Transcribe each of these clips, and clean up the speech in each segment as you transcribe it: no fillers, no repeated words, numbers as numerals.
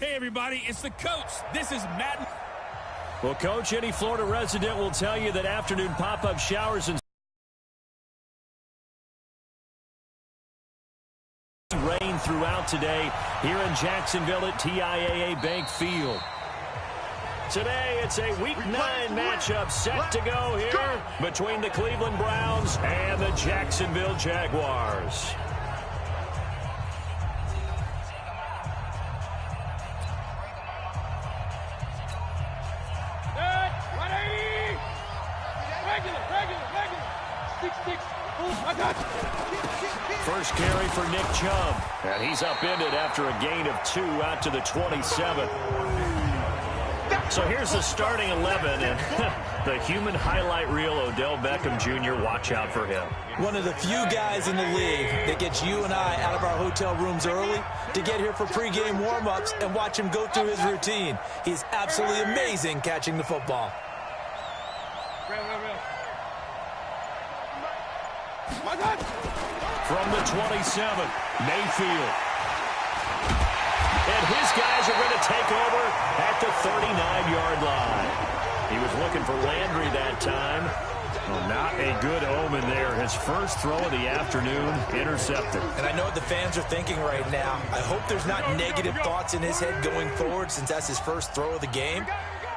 Hey, everybody, it's the coach. This is Matt. Well, Coach, any Florida resident will tell you that afternoon pop-up showers and rain throughout today here in Jacksonville at TIAA Bank Field. Today, it's a Week 9 matchup set to go here between the Cleveland Browns and the Jacksonville Jaguars. First carry for Nick Chubb, and he's upended after a gain of 2 out to the 27. So here's the starting 11, and the human highlight reel, Odell Beckham Jr., watch out for him. One of the few guys in the league that gets you and I out of our hotel rooms early to get here for pregame warm-ups and watch him go through his routine. He's absolutely amazing catching the football. From the 27, Mayfield. And his guys are going to take over at the 39-yard line. He was looking for Landry that time. Well, not a good omen there. His first throw of the afternoon, intercepted. And I know what the fans are thinking right now. I hope there's not negative thoughts in his head going forward since that's his first throw of the game.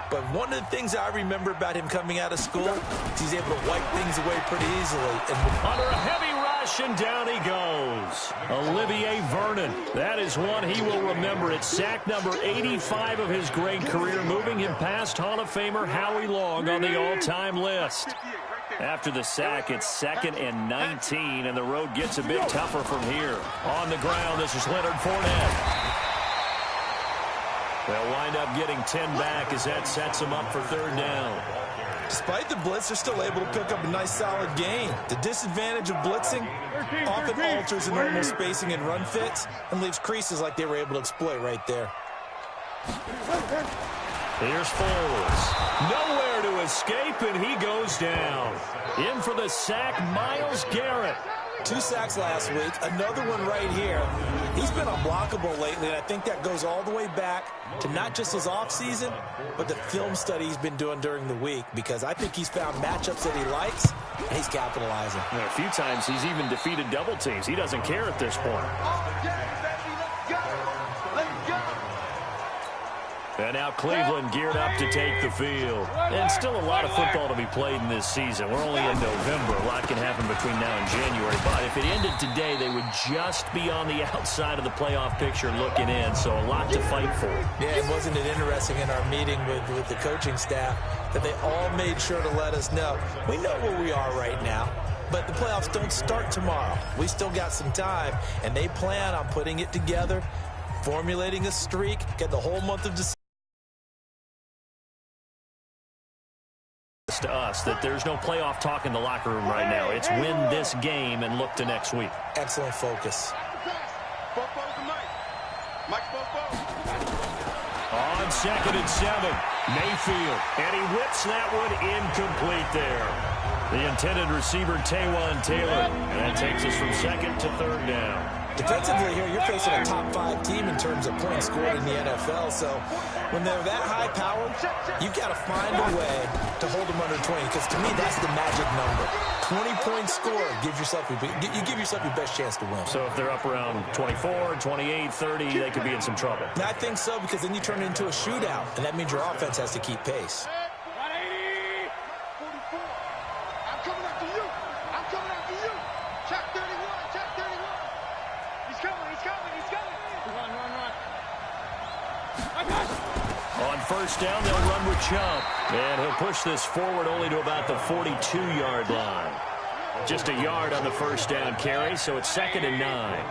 But one of the things I remember about him coming out of school is he's able to wipe things away pretty easily. And under a heavy rush, and down he goes. Olivier Vernon. That is one he will remember. It's sack number 85 of his great career, moving him past Hall of Famer Howie Long on the all-time list. After the sack, it's 2nd and 19, and the road gets a bit tougher from here. On the ground, this is Leonard Fournette. They'll wind up getting 10 back as that sets them up for 3rd down. Despite the blitz, they're still able to pick up a nice solid gain. The disadvantage of blitzing often alters the normal spacing and run fits and leaves creases like they were able to exploit right there. Here's Foles. Nowhere to escape, and he goes down. In for the sack, Myles Garrett. 2 sacks last week, another one right here. He's been unblockable lately, and I think that goes all the way back to not just his offseason, but the film study he's been doing during the week, because I think he's found matchups that he likes, and he's capitalizing. A few times he's even defeated double teams. He doesn't care at this point. And now Cleveland geared up to take the field. And still a lot of football to be played in this season. We're only in November. A lot can happen between now and January. But if it ended today, they would just be on the outside of the playoff picture looking in. So a lot to fight for. Yeah, wasn't it interesting in our meeting with the coaching staff that they all made sure to let us know. We know where we are right now, but the playoffs don't start tomorrow. We still got some time, and they plan on putting it together, formulating a streak, get the whole month of December. To us that there's no playoff talk in the locker room right now. It's win this game and look to next week. Excellent focus. On 2nd and 7, Mayfield, and he whips that one incomplete there. The intended receiver, Taywan Taylor, and that takes us from 2nd to 3rd down. Defensively here, you're facing a top 5 team in terms of points scored in the NFL, so when they're that high powered, you've got to find a way to hold them under 20, because to me, that's the magic number. 20 points scored, you give yourself your best chance to win. So if they're up around 24, 28, 30, they could be in some trouble. And I think so, because then you turn it into a shootout, and that means your offense has to keep pace. On 1st down, they'll run with Chubb. And he'll push this forward only to about the 42-yard line. Just a yard on the 1st down carry, so it's 2nd and 9.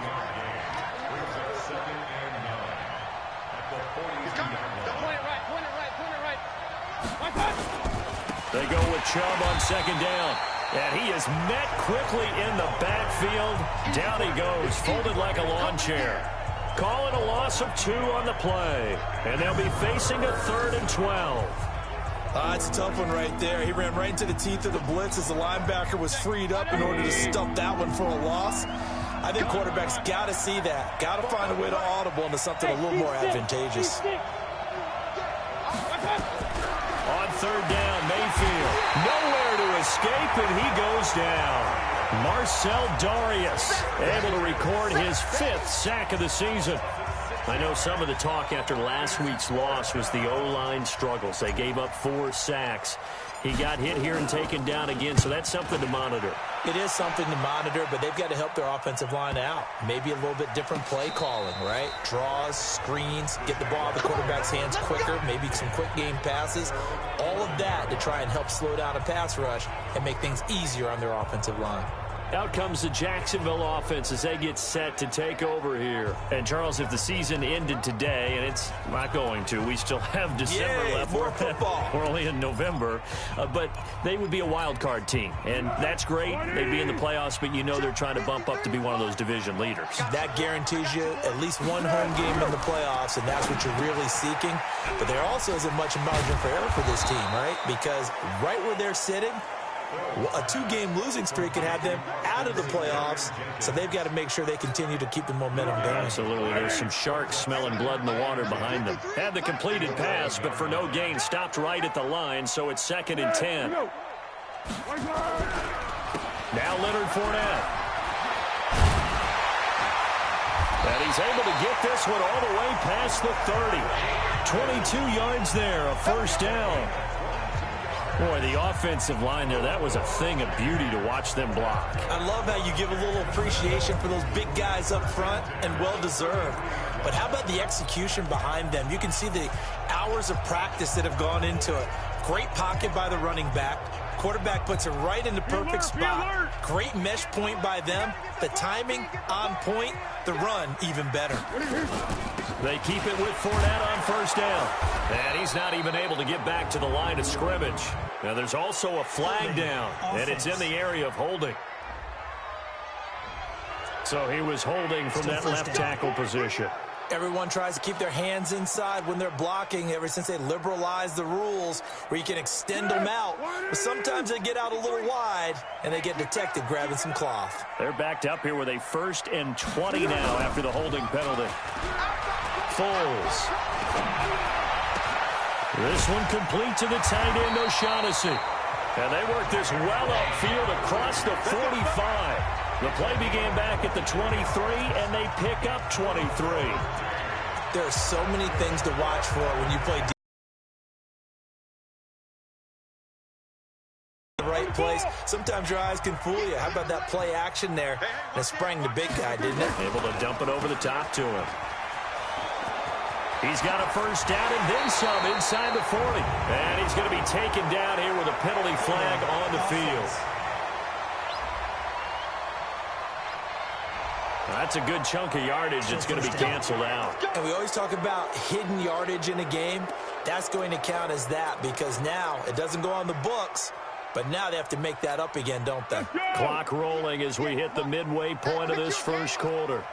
They go with Chubb on 2nd down. And he is met quickly in the backfield. Down he goes, folded like a lawn chair. Call it a loss of 2 on the play. And they'll be facing a 3rd and 12. It's a tough one right there. He ran right into the teeth of the blitz as the linebacker was freed up in order to stuff that one for a loss. I think quarterbacks got to see that. Got to find a way to audible into something a little more advantageous. On third down, Mayfield. Nowhere to escape, and he goes down. Marcel Darius able to record his 5th sack of the season. I know some of the talk after last week's loss was the O-line struggles. They gave up 4 sacks. He got hit here and taken down again, so that's something to monitor. It is something to monitor, but they've got to help their offensive line out. Maybe a little bit different play calling, right? Draws, screens, get the ball out of the quarterback's hands quicker, maybe some quick game passes. All of that to try and help slow down a pass rush and make things easier on their offensive line. Out comes the Jacksonville offense as they get set to take over here. And, Charles, if the season ended today, and it's not going to, we still have December left. More football. We're only in November. But they would be a wild card team. And that's great. They'd be in the playoffs, but you know they're trying to bump up to be one of those division leaders. That guarantees you at least one home game in the playoffs, and that's what you're really seeking. But there also isn't much margin for error for this team, right? Because right where they're sitting, a 2-game losing streak could have them out of the playoffs, so they've got to make sure they continue to keep the momentum going. Absolutely. There's some sharks smelling blood in the water behind them. Had the completed pass, but for no gain, stopped right at the line, so it's 2nd and 10. Now Leonard Fournette. And he's able to get this one all the way past the 30. 22 yards there, a first down. Boy, the offensive line there, that was a thing of beauty to watch them block. I love how you give a little appreciation for those big guys up front, and well-deserved. But how about the execution behind them? You can see the hours of practice that have gone into it. Great pocket by the running back. Quarterback puts it right in the perfect spot. Great mesh point by them. The timing on point. The run even better. They keep it with Fournette on first down. And he's not even able to get back to the line of scrimmage. Now there's also a flag down, and it's in the area of holding. So he was holding from that left tackle position. Everyone tries to keep their hands inside when they're blocking ever since they liberalized the rules where you can extend them out. But sometimes they get out a little wide, and they get detected grabbing some cloth. They're backed up here with a 1st and 20 now after the holding penalty. Foles. This one complete to the tight end, O'Shaughnessy. And they work this well upfield across the 45. The play began back at the 23, and they pick up 23. There are so many things to watch for when you play the right place. Sometimes your eyes can fool you. How about that play action there? And it sprang the big guy, didn't it? Able to dump it over the top to him. He's got a first down and then some inside the 40. And he's going to be taken down here with a penalty flag on the field. That's a good chunk of yardage that's going to be canceled out. And we always talk about hidden yardage in a game. That's going to count as that because now it doesn't go on the books, but now they have to make that up again, don't they? Clock rolling as we hit the midway point of this first quarter.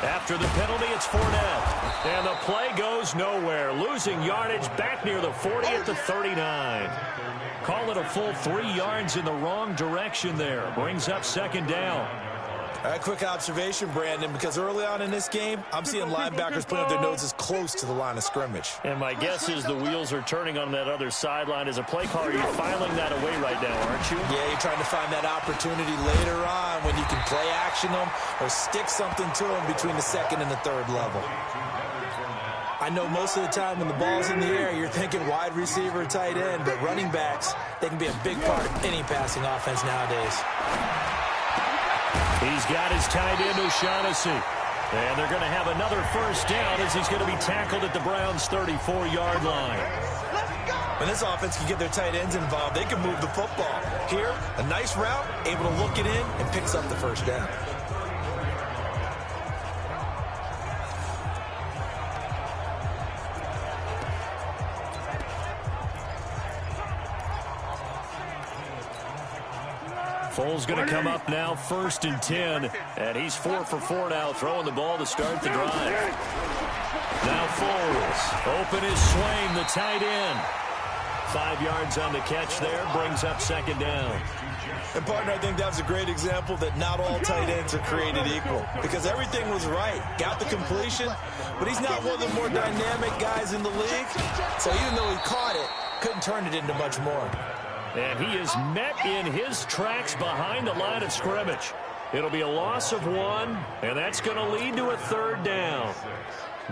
After the penalty, it's Fournette. And the play goes nowhere. Losing yardage back near the 40 at the 39. Call it a full 3 yards in the wrong direction there. Brings up 2nd down. All right, quick observation, Brandon, because early on in this game, I'm seeing linebackers putting up their noses close to the line of scrimmage. And my guess is the wheels are turning on that other sideline. As a play caller, you're filing that away right now, aren't you? Yeah, you're trying to find that opportunity later on when you can play action them or stick something to them between the 2nd and the 3rd level. I know most of the time when the ball's in the air, you're thinking wide receiver, tight end, but running backs, they can be a big part of any passing offense nowadays. He's got his tight end, O'Shaughnessy. And they're going to have another first down as he's going to be tackled at the Browns' 34-yard line. When this offense can get their tight ends involved, they can move the football. Here, a nice route, able to look it in, and picks up the first down. Foles going to come up now, 1st and 10. And he's 4 for 4 now, throwing the ball to start the drive. Now Foles, open is Swain, the tight end. 5 yards on the catch there, brings up second down. And, partner, I think that was a great example that not all tight ends are created equal because everything was right. Got the completion, but he's not one of the more dynamic guys in the league. So even though he caught it, couldn't turn it into much more. And he is met in his tracks behind the line of scrimmage. It'll be a loss of 1, and that's going to lead to a third down.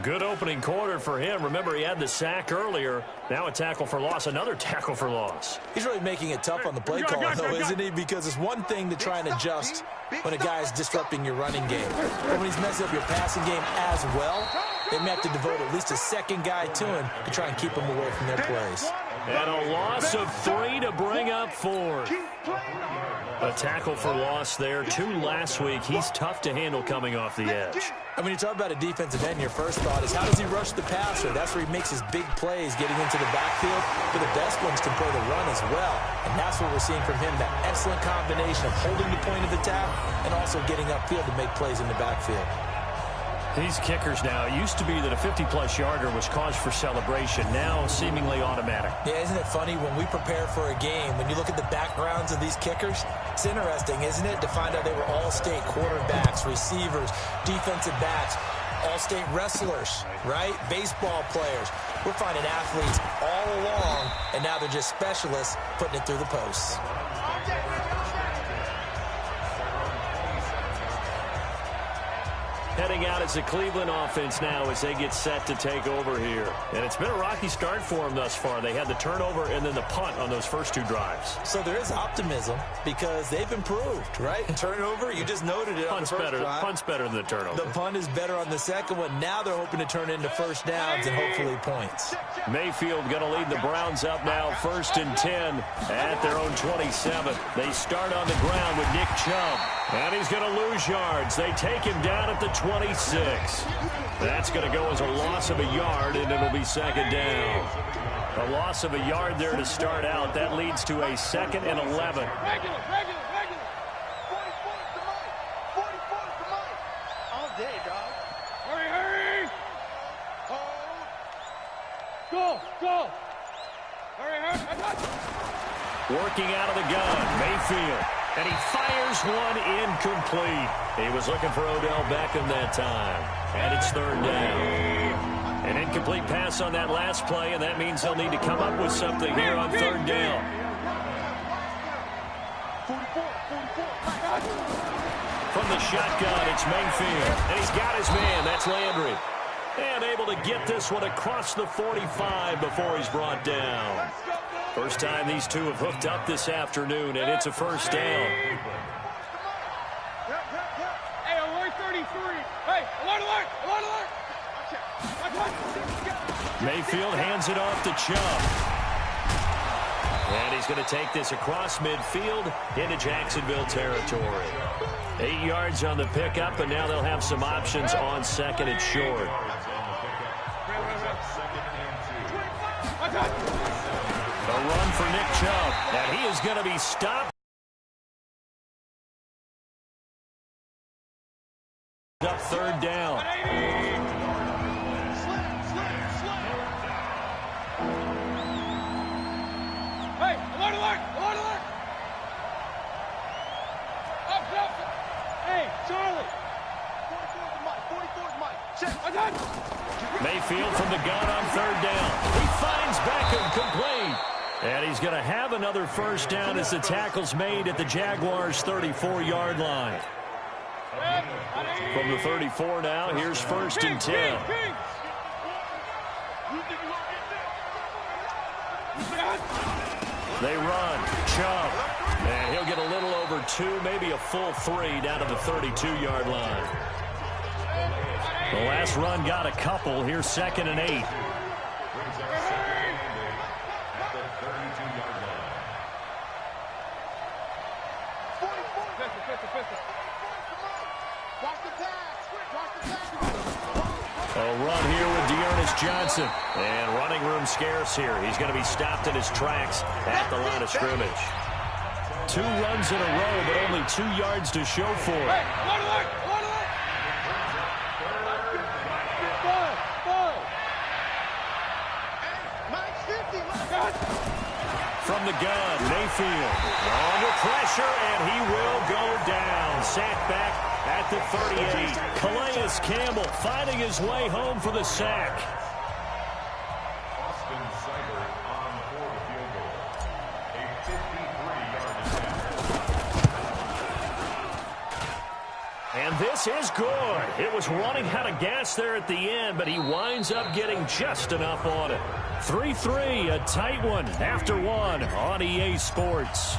Good opening quarter for him. Remember, he had the sack earlier. Now a tackle for loss, another tackle for loss. He's really making it tough on the play call, though, isn't he? Because it's one thing to try and adjust when a guy is disrupting your running game. But when he's messing up your passing game as well, they may have to devote at least a second guy to him to try and keep him away from their plays. And a loss of 3 to bring up 4. A tackle for loss there. 2 last week. He's tough to handle coming off the edge. And when you talk about a defensive end, your first thought is how does he rush the passer? That's where he makes his big plays getting into the backfield. But the best ones can play the run as well. And that's what we're seeing from him, that excellent combination of holding the point of attack and also getting upfield to make plays in the backfield. These kickers now, it used to be that a 50-plus yarder was cause for celebration. Now seemingly automatic. Yeah, isn't it funny when we prepare for a game, when you look at the backgrounds of these kickers, it's interesting, isn't it, to find out they were all-state quarterbacks, receivers, defensive backs, all-state wrestlers, right? Baseball players. We're finding athletes all along, and now they're just specialists putting it through the posts. Heading out as a Cleveland offense now as they get set to take over here. And it's been a rocky start for them thus far. They had the turnover and then the punt on those first 2 drives. So there is optimism because they've improved, right? Turnover, you just noted it on the first drive. Punt's better than the turnover. The punt is better on the second one. Now they're hoping to turn into first downs and hopefully points. Mayfield going to lead the Browns up now 1st and 10 at their own 27. They start on the ground with Nick Chubb. And he's going to lose yards. They take him down at the 26. That's going to go as a loss of a yard, and it'll be second down. A loss of a yard there to start out. That leads to a 2nd and 11. Regular. 44 to Mike. All day, dog. Hurry. Go. Hurry. Working out of the gun, Mayfield. And he fires one incomplete. He was looking for Odell Beckham that time. And it's 3rd down. An incomplete pass on that last play, and that means they'll need to come up with something here on 3rd down. From the shotgun, it's Mayfield. And he's got his man. That's Landry. And able to get this one across the 45 before he's brought down. First time these two have hooked up this afternoon, and it's a first down. Hey, alert 33. Hey, alert. Mayfield hands it off to Chubb. And he's going to take this across midfield into Jacksonville territory. 8 yards on the pickup, and now they'll have some options on 2nd and short. A run for Nick Chubb, and he is going to be stopped. Up 3rd down. Hey, alert. Up. Hey, Charlie. 44's Mike. Check. Mayfield from the gun on 3rd down. He finds Beckham complete. And he's going to have another first down as the tackle's made at the Jaguars' 34-yard line. From the 34 now, here's 1st and 10. They run. Chubb. And he'll get a little over 2, maybe a full 3 down to the 32-yard line. The last run got a couple. Here's 2nd and 8. A run here with Dearness Johnson. And running room scarce here. He's going to be stopped in his tracks at the line of scrimmage. 2 runs in a row, but only 2 yards to show for it. from the gun. Mayfield under pressure, and he will go down. Sacked back at the 38. Calais Campbell finding his way home for the sack. And this is good. It was running out of gas there at the end, but he winds up getting just enough on it. 3-3, a tight one after one on EA Sports.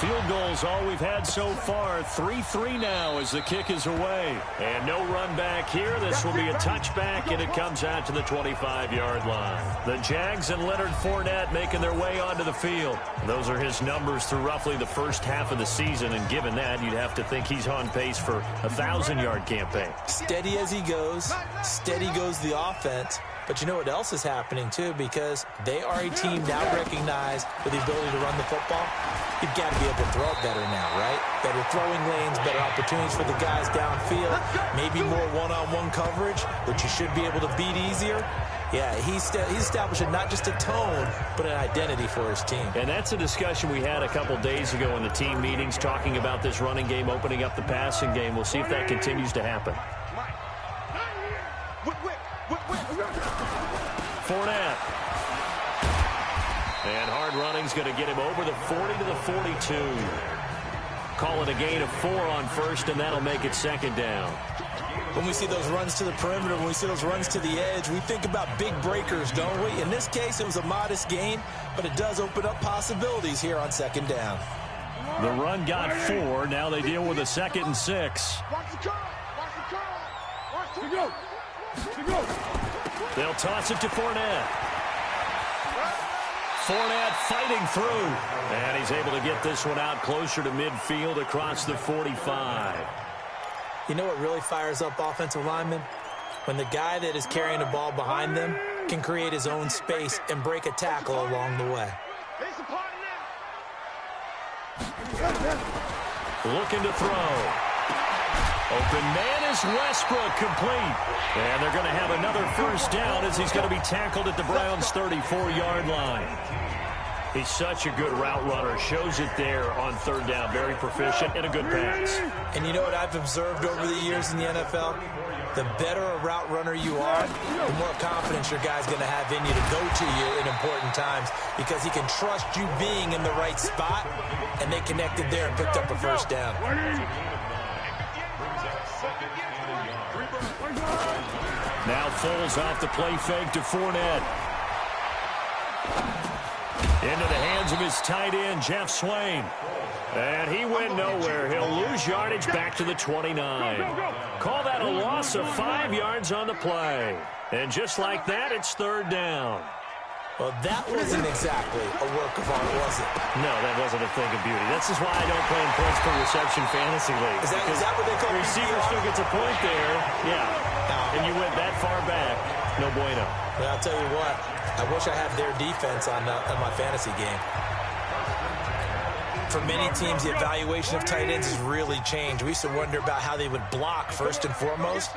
Field goals all we've had so far. 3-3 now as the kick is away. And no run back here. This will be a touchback, and it comes out to the 25-yard line. The Jags and Leonard Fournette making their way onto the field. Those are his numbers through roughly the first half of the season, and given that, you'd have to think he's on pace for a 1,000-yard campaign. Steady as he goes. Steady goes the offense. But you know what else is happening, too, because they are a team now recognized with the ability to run the football. You've got to be able to throw it better now, right? Better throwing lanes, better opportunities for the guys downfield, maybe more one-on-one coverage, which you should be able to beat easier. Yeah, he's establishing not just a tone, but an identity for his team. And that's a discussion we had a couple days ago in the team meetings, talking about this running game, opening up the passing game. We'll see if that continues to happen. Fournette. And hard running's going to get him over the 40 to the 42. Call it a gain of 4 on first, and that'll make it second down. When we see those runs to the perimeter, when we see those runs to the edge, we think about big breakers, don't we? In this case, it was a modest gain, but it does open up possibilities here on second down. The run got 4. Now they deal with a 2nd and 6. They'll toss it to Fournette. Fournette fighting through. And he's able to get this one out closer to midfield across the 45. You know what really fires up offensive linemen? When the guy that is carrying the ball behind them can create his own space and break a tackle along the way. Looking to throw. Open man is Westbrook, complete. And they're going to have another first down as he's going to be tackled at the Browns' 34-yard line. He's such a good route runner. Shows it there on third down. Very proficient and a good pass. And you know what I've observed over the years in the NFL? The better a route runner you are, the more confidence your guy's going to have in you to go to you in important times, because he can trust you being in the right spot, and they connected there and picked up a first down. Now Foles off the play fake to Fournette. Into the hands of his tight end, Jeff Swain. And he went nowhere. He'll lose yardage back to the 29. Call that a loss of 5 yards on the play. And just like that, it's third down. Well, that wasn't exactly a work of art, was it? No, that wasn't a thing of beauty. This is why I don't play in points per reception fantasy league. Is that what they call the receiver still gets a point there? Yeah. And you went that far back. No bueno. But I'll tell you what, I wish I had their defense on my fantasy game. For many teams, the evaluation of tight ends has really changed. We used to wonder about how they would block first and foremost.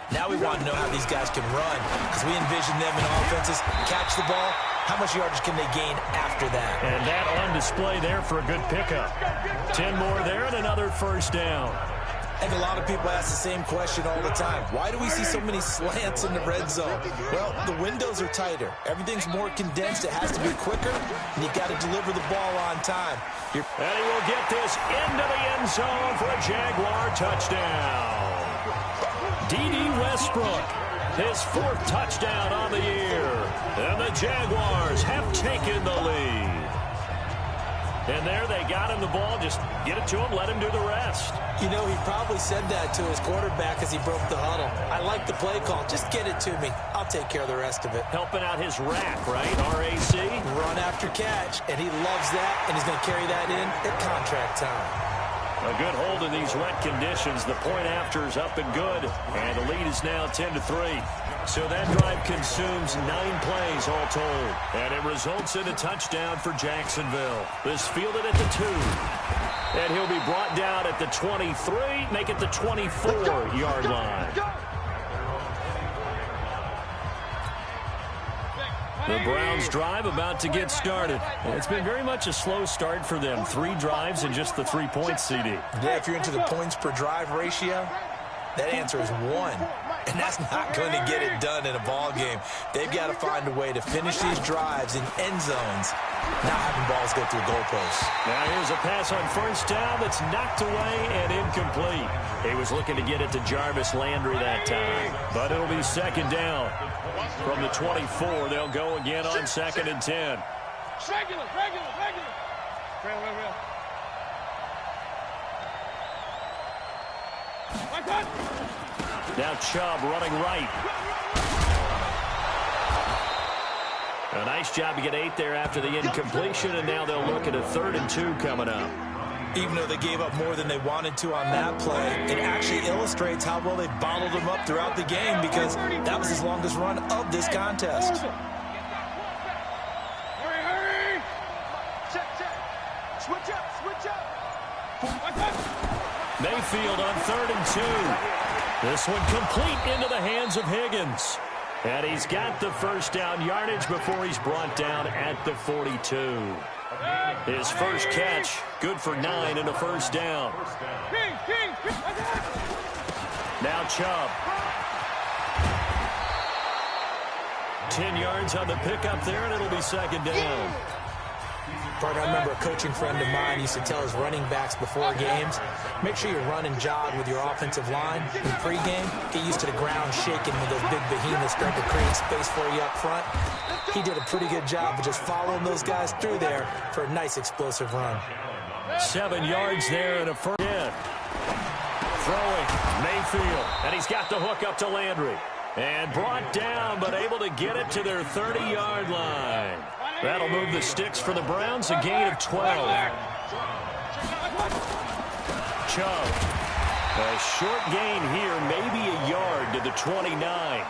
Now we want to know how these guys can run, because we envision them in offenses catch the ball. How much yardage can they gain after that? And that on display there for a good pickup. 10 more there and another first down. And a lot of people ask the same question all the time. Why do we see so many slants in the red zone? Well, the windows are tighter. Everything's more condensed. It has to be quicker, and you got to deliver the ball on time. And he will get this into the end zone for a Jaguar touchdown. D.D. Westbrook, his 4th touchdown on the year. And the Jaguars have taken the lead. And there they got him the ball. Just get it to him, let him do the rest. You know, he probably said that to his quarterback as he broke the huddle. I like the play call. Just get it to me. I'll take care of the rest of it. Helping out his rack, right? RAC. Run after catch. And he loves that, and he's going to carry that in at contract time. A good hold in these wet conditions. The point after is up and good. And the lead is now 10-3. So that drive consumes 9 plays all told. And it results in a touchdown for Jacksonville. This fielded at the 2. And he'll be brought down at the 23, make it the 24-yard line. The Browns drive about to get started. It's been very much a slow start for them. 3 drives and just the 3 points, CD. Yeah, if you're into the points per drive ratio, that answer is 1. And that's not going to get it done in a ball game. They've got to find a way to finish these drives in end zones, not having balls go through goalposts. Now here's a pass on first down that's knocked away and incomplete. He was looking to get it to Jarvis Landry that time. But it'll be second down. From the 24, they'll go again on 2nd and 10. Regular. Real. Like that. Now Chubb running right. A nice job to get 8 there after the incompletion, and now they'll look at a 3rd and 2 coming up. Even though they gave up more than they wanted to on that play, it actually illustrates how well they bottled them up throughout the game, because that was his longest run of this contest. Hurry. Check. Switch up. Like that. Mayfield on 3rd and 2. This one complete into the hands of Higgins. And he's got the first down yardage before he's brought down at the 42. His first catch, good for 9 and a first down. King. Now Chubb. 10 yards on the pickup there, and it'll be second down. Parker, I remember a coaching friend of mine used to tell his running backs before games, make sure you run and jog with your offensive line in pregame. Get used to the ground shaking when those big behemoths start to create space for you up front. He did a pretty good job of just following those guys through there for a nice explosive run. 7 yards there and a first down. Throwing Mayfield, and he's got the hook up to Landry. And brought down, but able to get it to their 30-yard line. That'll move the sticks for the Browns, a gain of 12. Chubb. A short gain here, maybe a yard to the 29.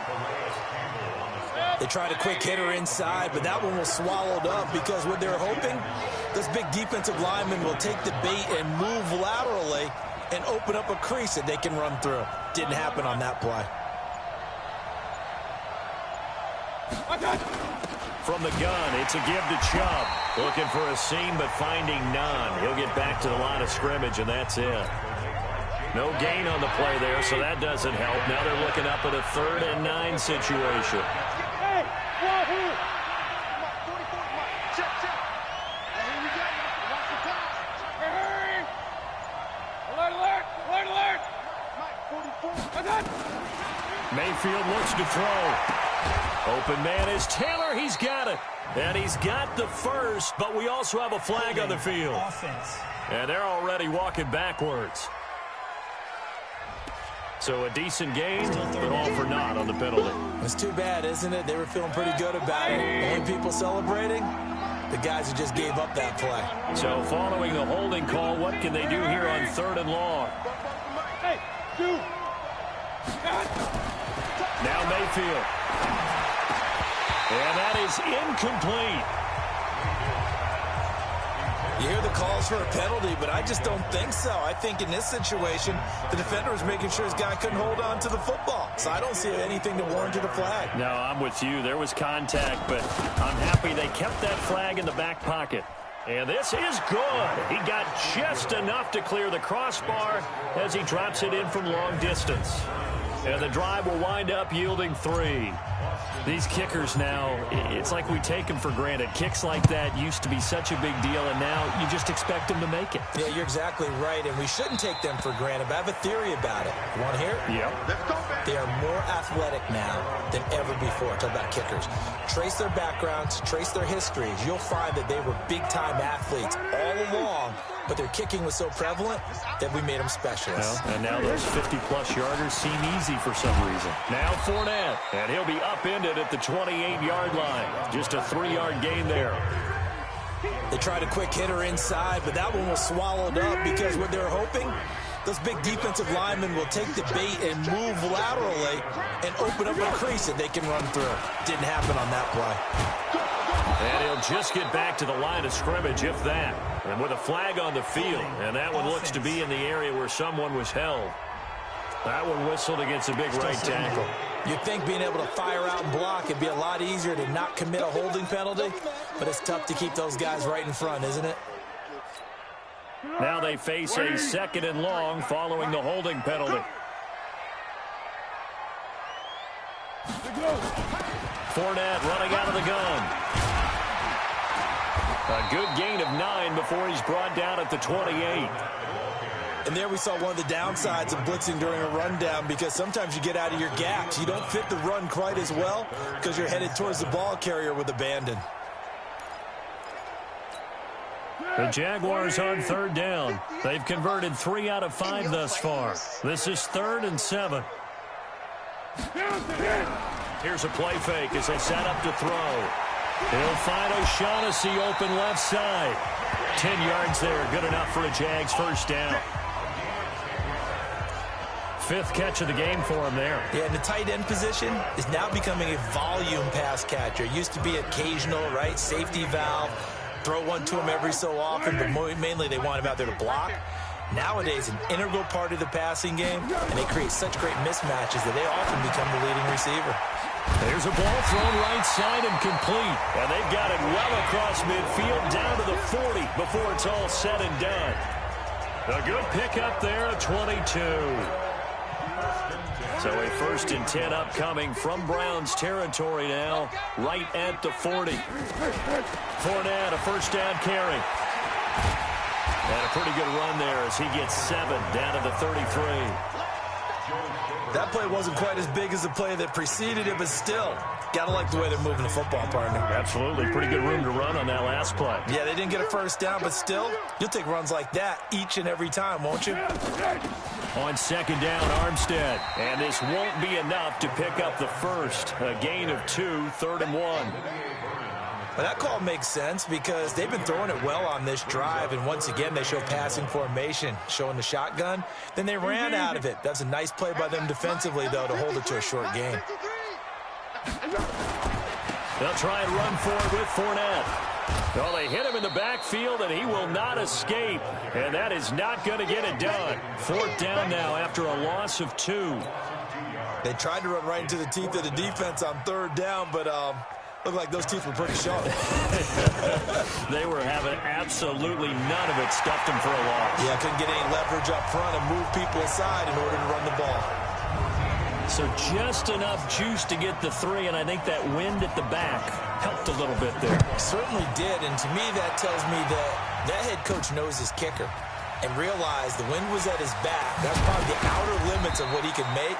They tried a quick hitter inside, but that one was swallowed up because what they're hoping, this big defensive lineman will take the bait and move laterally and open up a crease that they can run through. Didn't happen on that play. From the gun, it's a give to Chubb. Looking for a seam, but finding none. He'll get back to the line of scrimmage, and that's it. No gain on the play there, so that doesn't help. Now they're looking up at a 3rd and 9 situation. Hey, wahoo! Check. Here we go. Watch the time. Hurry! Alert! Mike, 44. Mayfield looks to throw. Open man is Taylor. He's got it. And he's got the first, but we also have a flag on the field. And they're already walking backwards. So a decent gain, but all for naught on the penalty. It's too bad, isn't it? They were feeling pretty good about it. Only people celebrating, the guys who just gave up that play. So following the holding call, what can they do here on 3rd and long? Hey, dude. Now Mayfield. And that is incomplete. You hear the calls for a penalty, but I just don't think so. I think in this situation, the defender was making sure his guy couldn't hold on to the football. So I don't see anything to warrant a flag. No, I'm with you. There was contact, but I'm happy they kept that flag in the back pocket. And this is good. He got just enough to clear the crossbar as he drops it in from long distance. And the drive will wind up yielding 3. These kickers now, it's like we take them for granted. Kicks like that used to be such a big deal, and now you just expect them to make it. Yeah, you're exactly right, and we shouldn't take them for granted, but I have a theory about it. You want to hear it? Yep. They are more athletic now than ever before. Talk about kickers. Trace their backgrounds, trace their histories. You'll find that they were big-time athletes all along, but their kicking was so prevalent that we made them specialists. Well, and now those 50-plus yarders seem easy for some reason. Now Fournette, and he'll be upended at the 28-yard line. Just a 3-yard gain there. They tried a quick hitter inside, but that one was swallowed up because what they're hoping, those big defensive linemen will take the bait and move laterally and open up a crease that they can run through. Didn't happen on that play. And he'll just get back to the line of scrimmage, if that. And with a flag on the field, and that one looks to be in the area where someone was held. That one whistled against a big right tackle. You'd think being able to fire out and block would be a lot easier to not commit a holding penalty, but it's tough to keep those guys right in front, isn't it? Now they face a 2nd and long following the holding penalty. Fournette running out of the gun. A good gain of 9 before he's brought down at the 28. And there we saw one of the downsides of blitzing during a rundown, because sometimes you get out of your gaps. You don't fit the run quite as well because you're headed towards the ball carrier with abandon. The Jaguars on 3rd down. They've converted 3 out of 5 thus far. This is 3rd and 7. Here's a play fake as they set up to throw. He'll find O'Shaughnessy open left side. 10 yards there, good enough for a Jags first down. 5th catch of the game for him there. Yeah, and the tight end position is now becoming a volume pass catcher. It used to be occasional, right? Safety valve, throw one to him every so often, but mainly they want him out there to block. Nowadays, an integral part of the passing game, and they create such great mismatches that they often become the leading receiver. There's a ball thrown right side and complete. And they've got it well across midfield down to the 40 before it's all said and done. A good pickup there at 22. So a 1st and 10 upcoming from Browns territory now, right at the 40. Fournette, a first down carry. And a pretty good run there as he gets 7 down to the 33. That play wasn't quite as big as the play that preceded it, but still, gotta like the way they're moving the football, partner. Absolutely. Pretty good room to run on that last play. Yeah, they didn't get a first down, but still, you'll take runs like that each and every time, won't you? On 2nd down, Armstead. And this won't be enough to pick up the first. A gain of 2, 3rd and 1. Well, that call makes sense because they've been throwing it well on this drive, and once again they show passing formation, showing the shotgun. Then they ran out of it. That's a nice play by them defensively, though, to hold it to a short gain. They'll try and run forward with Fournette. Well, they hit him in the backfield, and he will not escape, and that is not going to get it done. 4th down now after a loss of 2. They tried to run right into the teeth of the defense on 3rd down, but looked like those teeth were pretty sharp. They were having absolutely none of it. Stuffed them for a loss. Yeah, couldn't get any leverage up front and move people aside in order to run the ball. So just enough juice to get the 3, and I think that wind at the back helped a little bit there. Certainly did, and to me that tells me that that head coach knows his kicker and realized the wind was at his back. That's probably the outer limits of what he can make.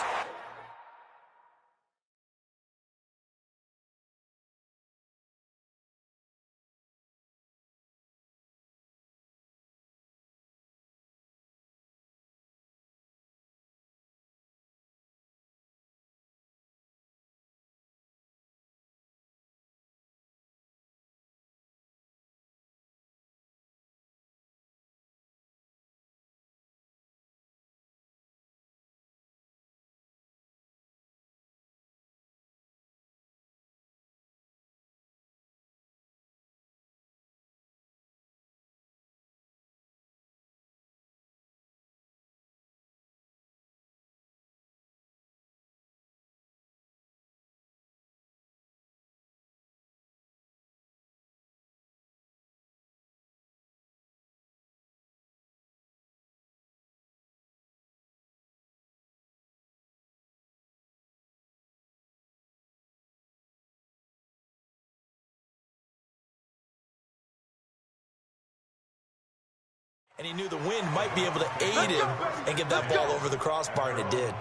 And he knew the wind might be able to aid him and get that ball over the crossbar, and it did.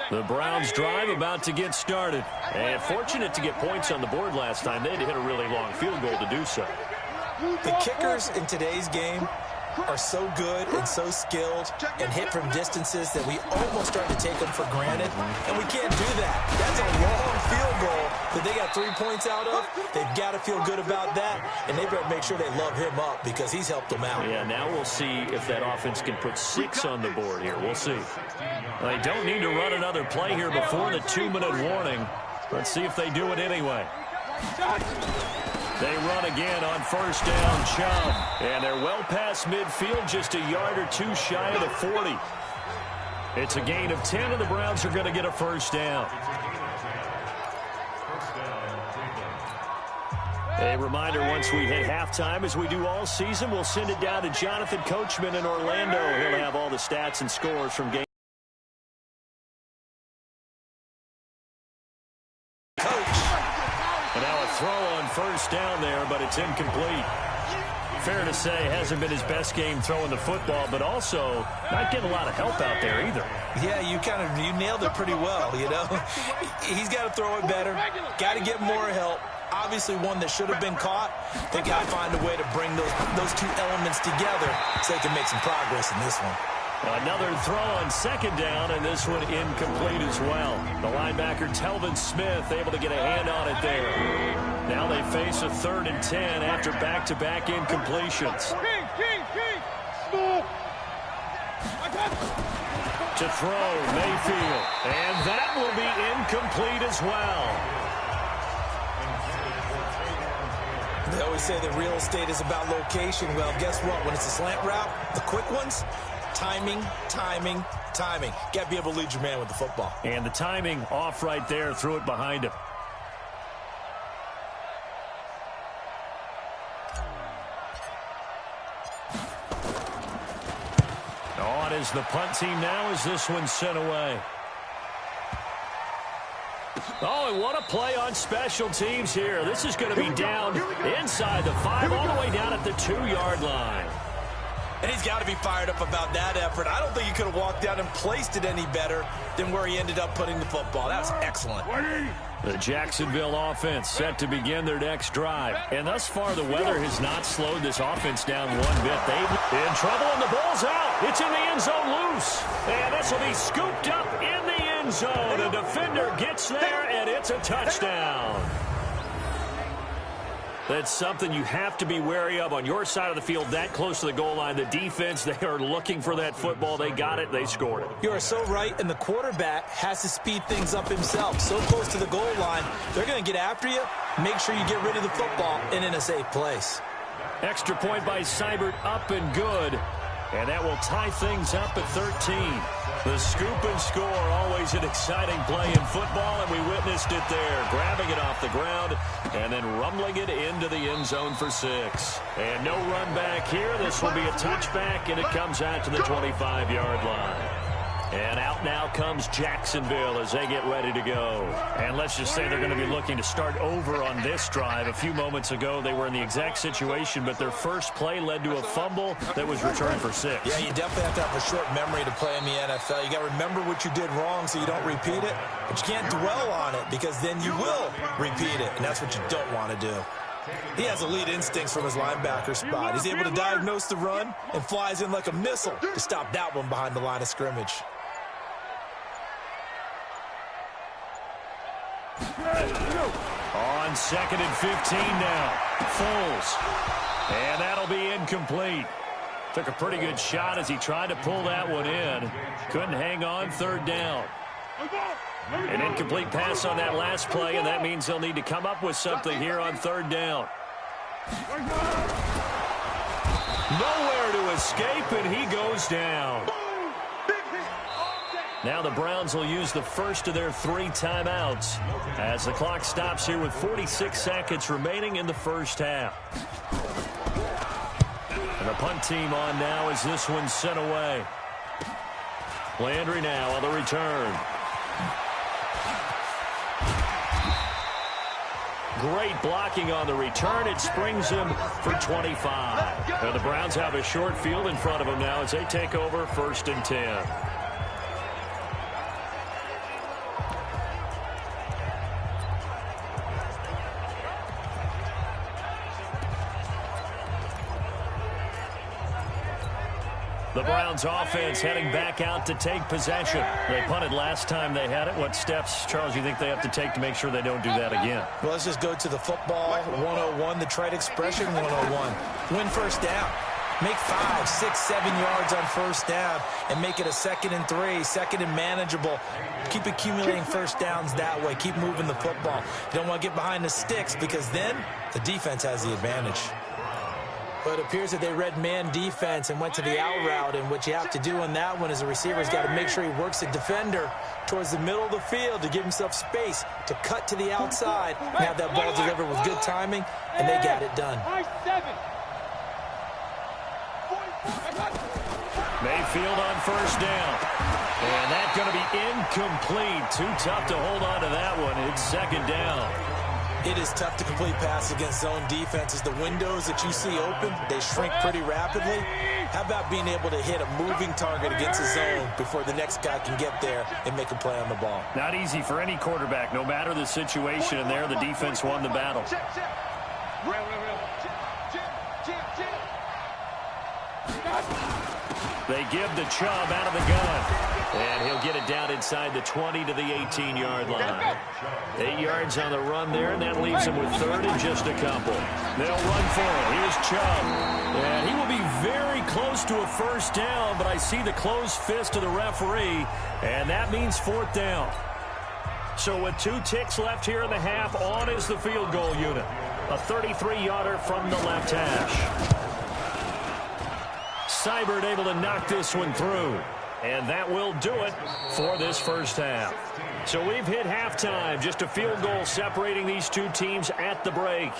The Browns drive about to get started. And fortunate to get points on the board last time. They had to hit a really long field goal to do so. The kickers in today's game are so good and so skilled and hit from distances that we almost start to take them for granted, and we can't do that. That's a long field goal that they got 3 points out of. They've got to feel good about that, and they better make sure they love him up because he's helped them out. Yeah, now we'll see if that offense can put 6 on the board here. We'll see. They don't need to run another play here before the 2-minute warning. Let's see if they do it anyway. They run again on first down, Chubb. And they're well past midfield, just a yard or two shy of the 40. It's a gain of 10, and the Browns are going to get a first down. A reminder, once we hit halftime, as we do all season, we'll send it down to Jonathan Coachman in Orlando. He'll have all the stats and scores from game. And now a throw on first down there, but it's incomplete. Fair to say, hasn't been his best game throwing the football, but also not getting a lot of help out there either. Yeah, you nailed it pretty well, you know. He's got to throw it better, got to get more help. Obviously one that should have been caught. They got to find a way to bring those two elements together so they can make some progress in this one. Another throw on second down, and this one incomplete as well. The linebacker, Telvin Smith, able to get a hand on it there. Now they face a 3rd and 10 after back-to-back incompletions. To throw, Mayfield. And that will be incomplete as well. They always say that real estate is about location. Well, guess what? When it's a slant route, the quick ones, timing, timing, timing. Got to be able to lead your man with the football. And the timing off right there, threw it behind him. On is the punt team now as this one's sent away. Oh, and what a play on special teams here. This is going to be down inside the 5, all the way down at the 2-yard line. And he's got to be fired up about that effort. I don't think he could have walked down and placed it any better than where he ended up putting the football. That was excellent. The Jacksonville offense set to begin their next drive. And thus far, the weather has not slowed this offense down one bit. They've in trouble, and the ball's out. It's in the end zone loose. And this will be scooped up in the end zone. The defender gets there, and it's a touchdown. That's something you have to be wary of on your side of the field, that close to the goal line. The defense, they are looking for that football. They got it. They scored it. You are so right, and the quarterback has to speed things up himself. So close to the goal line, they're going to get after you. Make sure you get rid of the football and in a safe place. Extra point by Seibert, up and good. And that will tie things up at 13. The scoop and score, always an exciting play in football, and we witnessed it there. Grabbing it off the ground and then rumbling it into the end zone for 6. And no run back here. This will be a touchback, and it comes out to the 25-yard line. And out now comes Jacksonville as they get ready to go. And let's just say they're going to be looking to start over on this drive. A few moments ago, they were in the exact situation, but their first play led to a fumble that was returned for 6. Yeah, you definitely have to have a short memory to play in the NFL. You got to remember what you did wrong so you don't repeat it, but you can't dwell on it because then you will repeat it, and that's what you don't want to do. He has elite instincts from his linebacker spot. He's able to diagnose the run and flies in like a missile to stop that one behind the line of scrimmage. On 2nd and 15 now. Foles. And that'll be incomplete. Took a pretty good shot as he tried to pull that one in. Couldn't hang on. 3rd down. An incomplete pass on that last play, and that means they'll need to come up with something here on 3rd down. Nowhere to escape, and he goes down. Now the Browns will use the first of their 3 timeouts as the clock stops here with 46 seconds remaining in the first half. And the punt team on now as this one's sent away. Landry now on the return. Great blocking on the return. It springs him for 25. And the Browns have a short field in front of them now as they take over 1st and 10. The Browns offense heading back out to take possession. They punted last time they had it. What steps, Charles, you think they have to take to make sure they don't do that again? Well, let's just go to the football 101, the trite expression 101. Win first down. Make 5, 6, 7 yards on first down and make it a 2nd and 3, 2nd and manageable. Keep accumulating first downs that way. Keep moving the football. You don't want to get behind the sticks because then the defense has the advantage. But it appears that they read man defense and went to the out route, and what you have to do on that one is the receiver's got to make sure he works the defender towards the middle of the field to give himself space to cut to the outside and have that ball delivered with good timing, and they got it done. Mayfield on first down. And that's going to be incomplete. Too tough to hold on to that one. It's second down. It is tough to complete passes against zone defenses. The windows that you see open, they shrink pretty rapidly. How about being able to hit a moving target against a zone before the next guy can get there and make a play on the ball? Not easy for any quarterback, no matter the situation. And there, the defense won the battle. They give the Chubb out of the gun. And he'll get it down inside the 20 to the 18-yard line. 8 yards on the run there, and that leaves him with third and just a couple. They'll run for it. Here's Chubb. And he will be very close to a first down, but I see the closed fist of the referee, and that means fourth down. So with 2 ticks left here in the half, on is the field goal unit. A 33-yarder from the left hash. Seibert able to knock this one through. And that will do it for this first half. So we've hit halftime. Just a field goal separating these two teams at the break.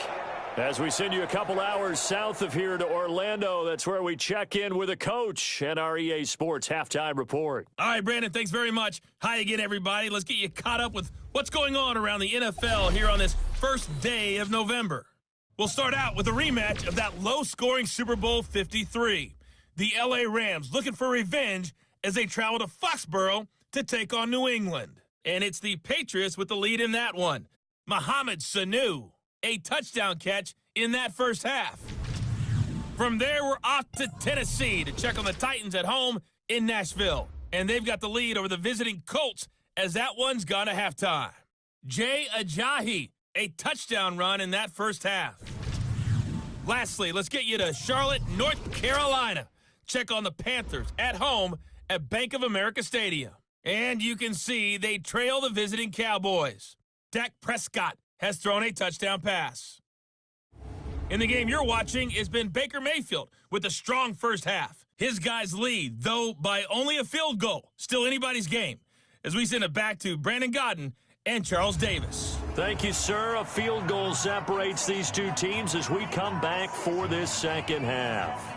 As we send you a couple hours south of here to Orlando, that's where we check in with a coach and our EA Sports Halftime Report. All right, Brandon, thanks very much. Hi again, everybody. Let's get you caught up with what's going on around the NFL here on this first day of November. We'll start out with a rematch of that low-scoring Super Bowl 53. The L.A. Rams looking for revenge as they travel to Foxborough to take on New England. And it's the Patriots with the lead in that one. Mohamed Sanu, a touchdown catch in that first half. From there, we're off to Tennessee to check on the Titans at home in Nashville. And they've got the lead over the visiting Colts as that one's gone to halftime. Jay Ajayi, a touchdown run in that first half. Lastly, let's get you to Charlotte, North Carolina. Check on the Panthers at home at Bank of America Stadium. And you can see they trail the visiting Cowboys. Dak Prescott has thrown a touchdown pass. In the game you're watching has been Baker Mayfield with a strong first half. His guys lead, though by only a field goal. Still anybody's game. As we send it back to Brandon Godden and Charles Davis. Thank you, sir. A field goal separates these two teams as we come back for this second half.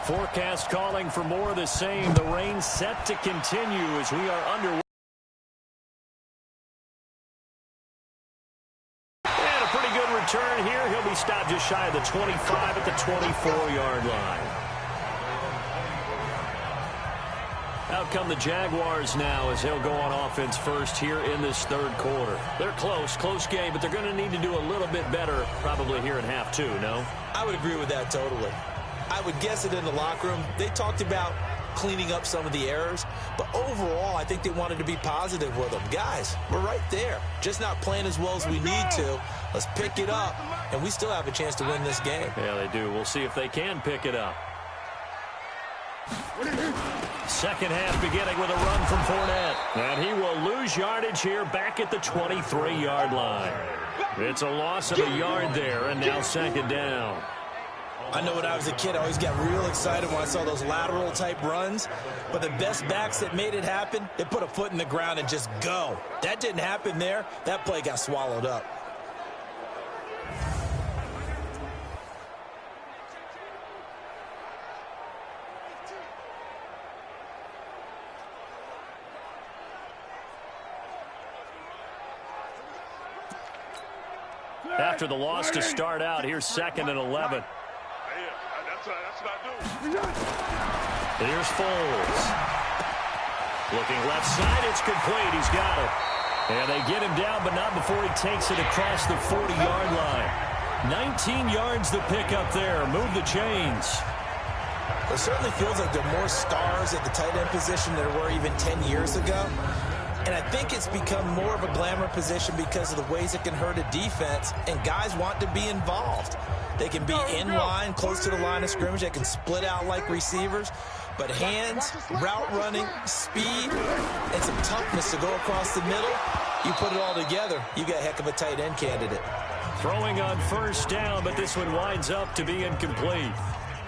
Forecast calling for more of the same. The rain set to continue as we are underway. And a pretty good return here. He'll be stopped just shy of the 25 at the 24-yard line. Out come the Jaguars now as they'll go on offense first here in this third quarter. They're close game, but they're going to need to do a little bit better probably here in half two, no? I would agree with that totally. I would guess it in the locker room. They talked about cleaning up some of the errors, but overall, I think they wanted to be positive with them. Guys, we're right there. Just not playing as well as we need to. Let's pick it up, and we still have a chance to win this game. Yeah, they do. We'll see if they can pick it up. Second half beginning with a run from Fournette. And he will lose yardage here back at the 23-yard line. It's a loss of a yard there, and now second down. I know when I was a kid, I always got real excited when I saw those lateral-type runs. But the best backs that made it happen, they put a foot in the ground and just go. That didn't happen there. That play got swallowed up. After the loss to start out, here's 2nd and 11. That's what I do. Here's Foles. Looking left side, it's complete. He's got it. And they get him down, but not before he takes it across the 40-yard line. 19 yards the pickup there. Move the chains. It certainly feels like there are more stars at the tight end position than there were even 10 years ago. And I think it's become more of a glamour position because of the ways it can hurt a defense, and guys want to be involved. They can be in line, close to the line of scrimmage. They can split out like receivers. But hands, route running, speed, and some toughness to go across the middle, you put it all together, you got a heck of a tight end candidate. Throwing on first down, but this one winds up to be incomplete.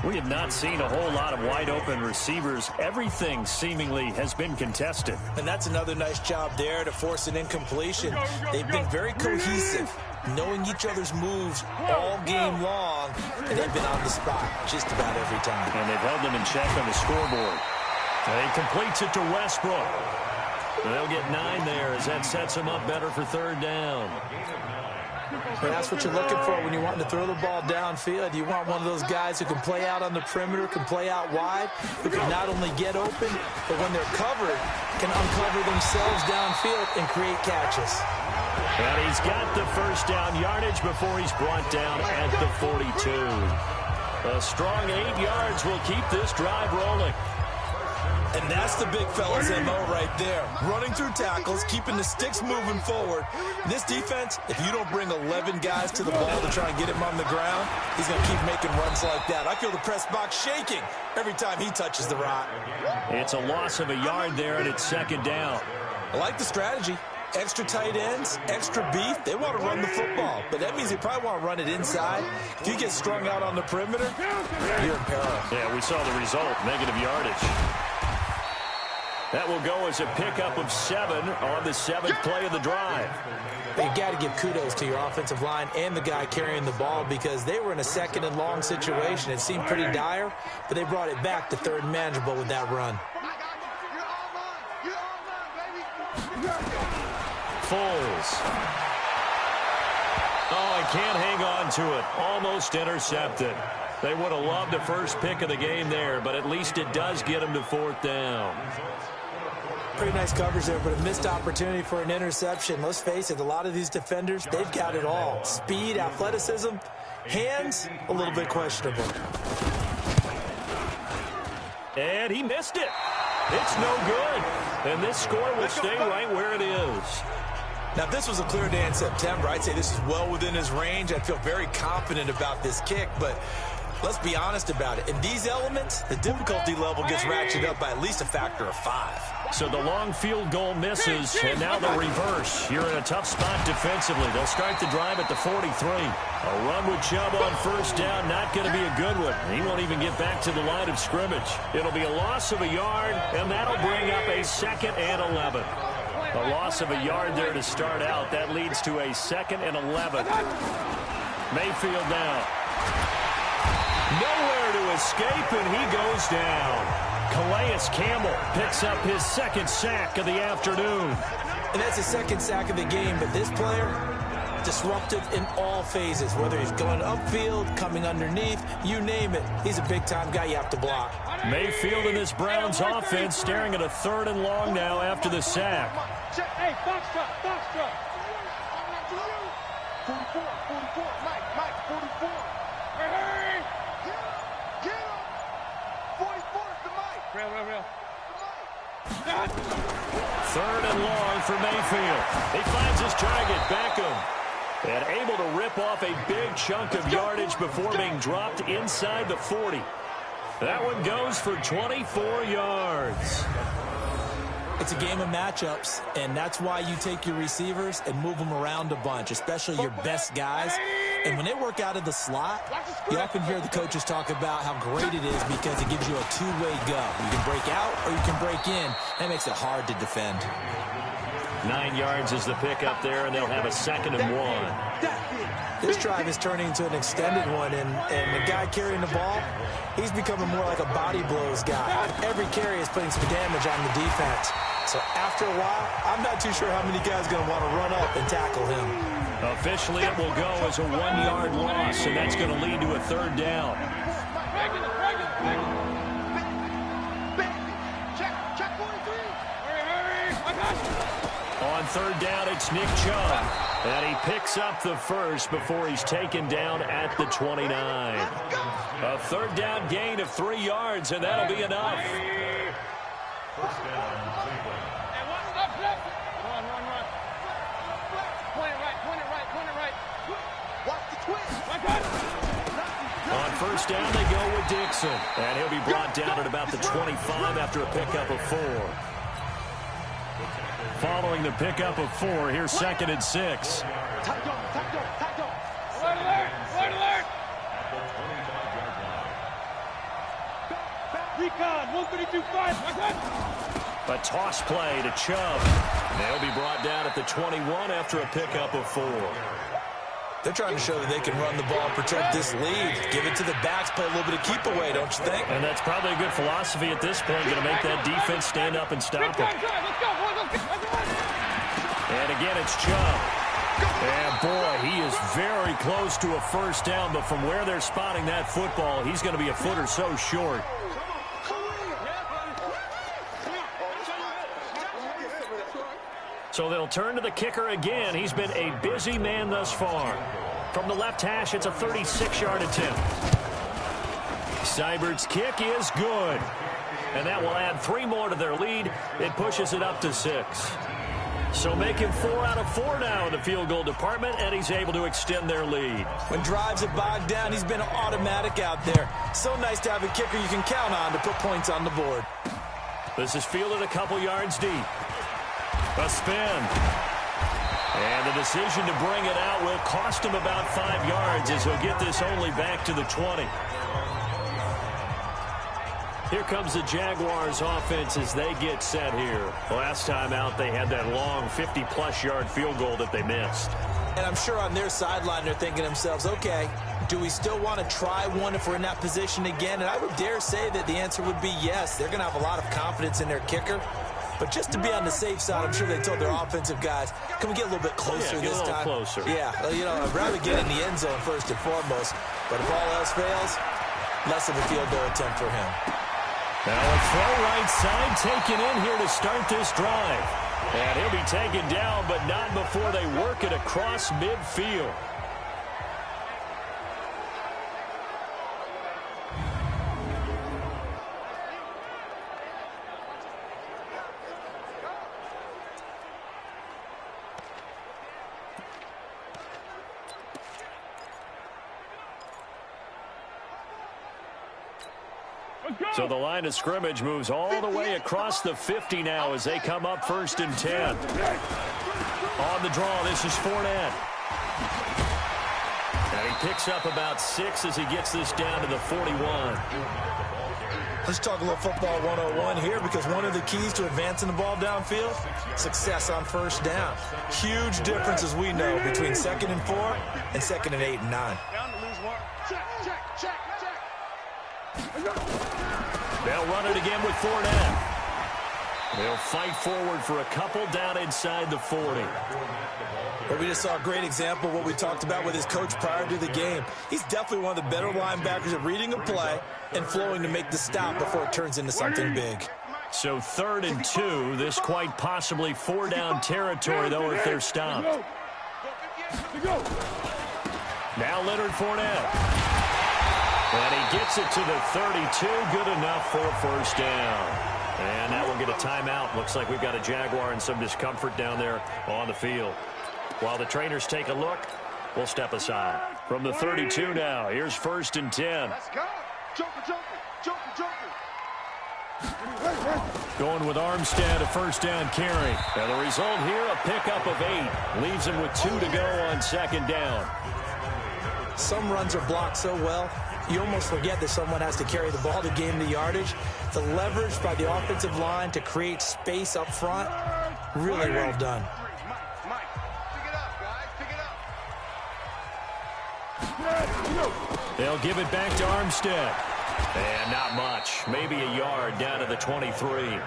We have not seen a whole lot of wide-open receivers. Everything seemingly has been contested. And that's another nice job there to force an incompletion. They've been very cohesive, knowing each other's moves all game long, and they've been on the spot just about every time. And they've held them in check on the scoreboard. And he completes it to Westbrook. They'll get 9 there as that sets them up better for third down. And that's what you're looking for when you want to throw the ball downfield. You want one of those guys who can play out on the perimeter, can play out wide, who can not only get open, but when they're covered, can uncover themselves downfield and create catches. And he's got the first down yardage before he's brought down at the 42. A strong 8 yards will keep this drive rolling. And that's the big fella's MO right there. Running through tackles, keeping the sticks moving forward. This defense, if you don't bring 11 guys to the ball to try and get him on the ground, he's going to keep making runs like that. I feel the press box shaking every time he touches the rock. It's a loss of a yard there, and it's second down. I like the strategy. Extra tight ends, extra beef. They want to run the football, but that means they probably want to run it inside. If you get strung out on the perimeter, you're in peril. Yeah, we saw the result, negative yardage. That will go as a pickup of 7 on the 7th play of the drive. You got to give kudos to your offensive line and the guy carrying the ball because they were in a 2nd and long situation. It seemed pretty dire, but they brought it back to 3rd and manageable with that run. Foles. Oh, I can't hang on to it. Almost intercepted. They would have loved a first pick of the game there, but at least it does get them to 4th down. Pretty nice coverage there, but a missed opportunity for an interception. Let's face it, a lot of these defenders, they've got it all. Speed, athleticism, hands, a little bit questionable. And he missed it. It's no good. And this score will stay right where it is. Now, if this was a clear day in September, I'd say this is well within his range. I'd feel very confident about this kick, but let's be honest about it. In these elements, the difficulty level gets ratcheted up by at least a factor of 5. So the long field goal misses, and now the reverse. You're in a tough spot defensively. They'll start the drive at the 43. A run with Chubb on first down, not going to be a good one. He won't even get back to the line of scrimmage. It'll be a loss of a yard, and that'll bring up a 2nd and 11. A loss of a yard there to start out. That leads to a 2nd and 11. Mayfield now. Nowhere to escape, and he goes down. Calais Campbell picks up his second sack of the afternoon. And that's his second sack of the game, but this player, disruptive in all phases, whether he's going upfield, coming underneath, you name it. He's a big-time guy you have to block. Mayfield in this Browns offense staring at a 3rd and long now after the sack. Hey, Foxtrot. 44, Mike, 44. Hey! Get him! 44 is the Mike. Real. 3rd and long for Mayfield. He finds his target, Beckham. And able to rip off a big chunk of yardage before being dropped inside the 40. That one goes for 24 yards. It's a game of matchups, and that's why you take your receivers and move them around a bunch, especially your best guys. And when they work out of the slot, you often hear the coaches talk about how great it is because it gives you a two-way go. You can break out or you can break in. That makes it hard to defend. 9 yards is the pickup there, and they'll have a 2nd and 1. This drive is turning into an extended one, and the guy carrying the ball, he's becoming more like a body blows guy. Every carry is putting some damage on the defense. So after a while, I'm not too sure how many guys are going to want to run up and tackle him. Officially, it will go as a 1-yard loss, and that's going to lead to a 3rd down. Check 43. Hurry. I got you. On 3rd down, it's Nick Chubb. And he picks up the first before he's taken down at the 29. A 3rd down gain of 3 yards, and that'll be enough. Run. Point it right. Watch the twist. On 1st down, they go with Dixon. And he'll be brought down at about the 25 after a pickup of 4. Following the pickup of 4, here's 2nd and 6. Tight dog. Alert. Recon, 132.5. A toss play to Chubb. They'll be brought down at the 21 after a pickup of 4. They're trying to show that they can run the ball, protect this lead, give it to the backs, play a little bit of keep away, don't you think? And that's probably a good philosophy at this point, going to make that defense stand up and stop it. And again, it's Chubb. And boy, he is very close to a 1st down, but from where they're spotting that football, he's going to be a foot or so short. So they'll turn to the kicker again. He's been a busy man thus far. From the left hash, it's a 36-yard attempt. Seibert's kick is good. And that will add 3 more to their lead. It pushes it up to 6. So making 4 out of 4 now in the field goal department, and he's able to extend their lead. When drives are bogged down, he's been automatic out there. So nice to have a kicker you can count on to put points on the board. This is fielded a couple yards deep. A spin. And the decision to bring it out will cost him about 5 yards as he'll get this only back to the 20. Here comes the Jaguars offense as they get set here. Last time out, they had that long 50-plus yard field goal that they missed. And I'm sure on their sideline they're thinking to themselves, okay, do we still want to try one if we're in that position again? And I would dare say that the answer would be yes. They're going to have a lot of confidence in their kicker. But just to be on the safe side, I'm sure they told their offensive guys, can we get a little bit closer this time? Closer. Yeah, I'd rather get in the end zone first and foremost. But if all else fails, less of a field goal attempt for him. Now a throw right side taken in here to start this drive. And he'll be taken down, but not before they work it across midfield. So the line of scrimmage moves all the way across the 50 now as they come up 1st and 10. On the draw, this is Fournette. And he picks up about 6 as he gets this down to the 41. Let's talk a little football 101 here, because one of the keys to advancing the ball downfield, success on first down. Huge difference, as we know, between 2nd and 4 and 2nd and 8 and 9. They'll run it again with Fournette. They'll fight forward for a couple down inside the 40. Well, we just saw a great example of what we talked about with his coach prior to the game. He's definitely one of the better linebackers at reading a play and flowing to make the stop before it turns into something big. So 3rd and 2, this quite possibly 4-down territory, though, if they're stopped. Now Leonard Fournette. And he gets it to the 32, good enough for a first down. And now we'll get a timeout. Looks like we've got a Jaguar and some discomfort down there on the field. While the trainers take a look, we'll step aside. From the 32 now, here's 1st and 10. Let's go. Joker. Going with Armstead, a first down carry. And the result here, a pickup of 8. Leaves him with 2 to go on 2nd down. Some runs are blocked so well, you almost forget that someone has to carry the ball to gain the yardage. The leverage by the offensive line to create space up front, really well done. Mike, pick it up, guys. Pick it up. They'll give it back to Armstead. And not much. Maybe a yard down to the 23.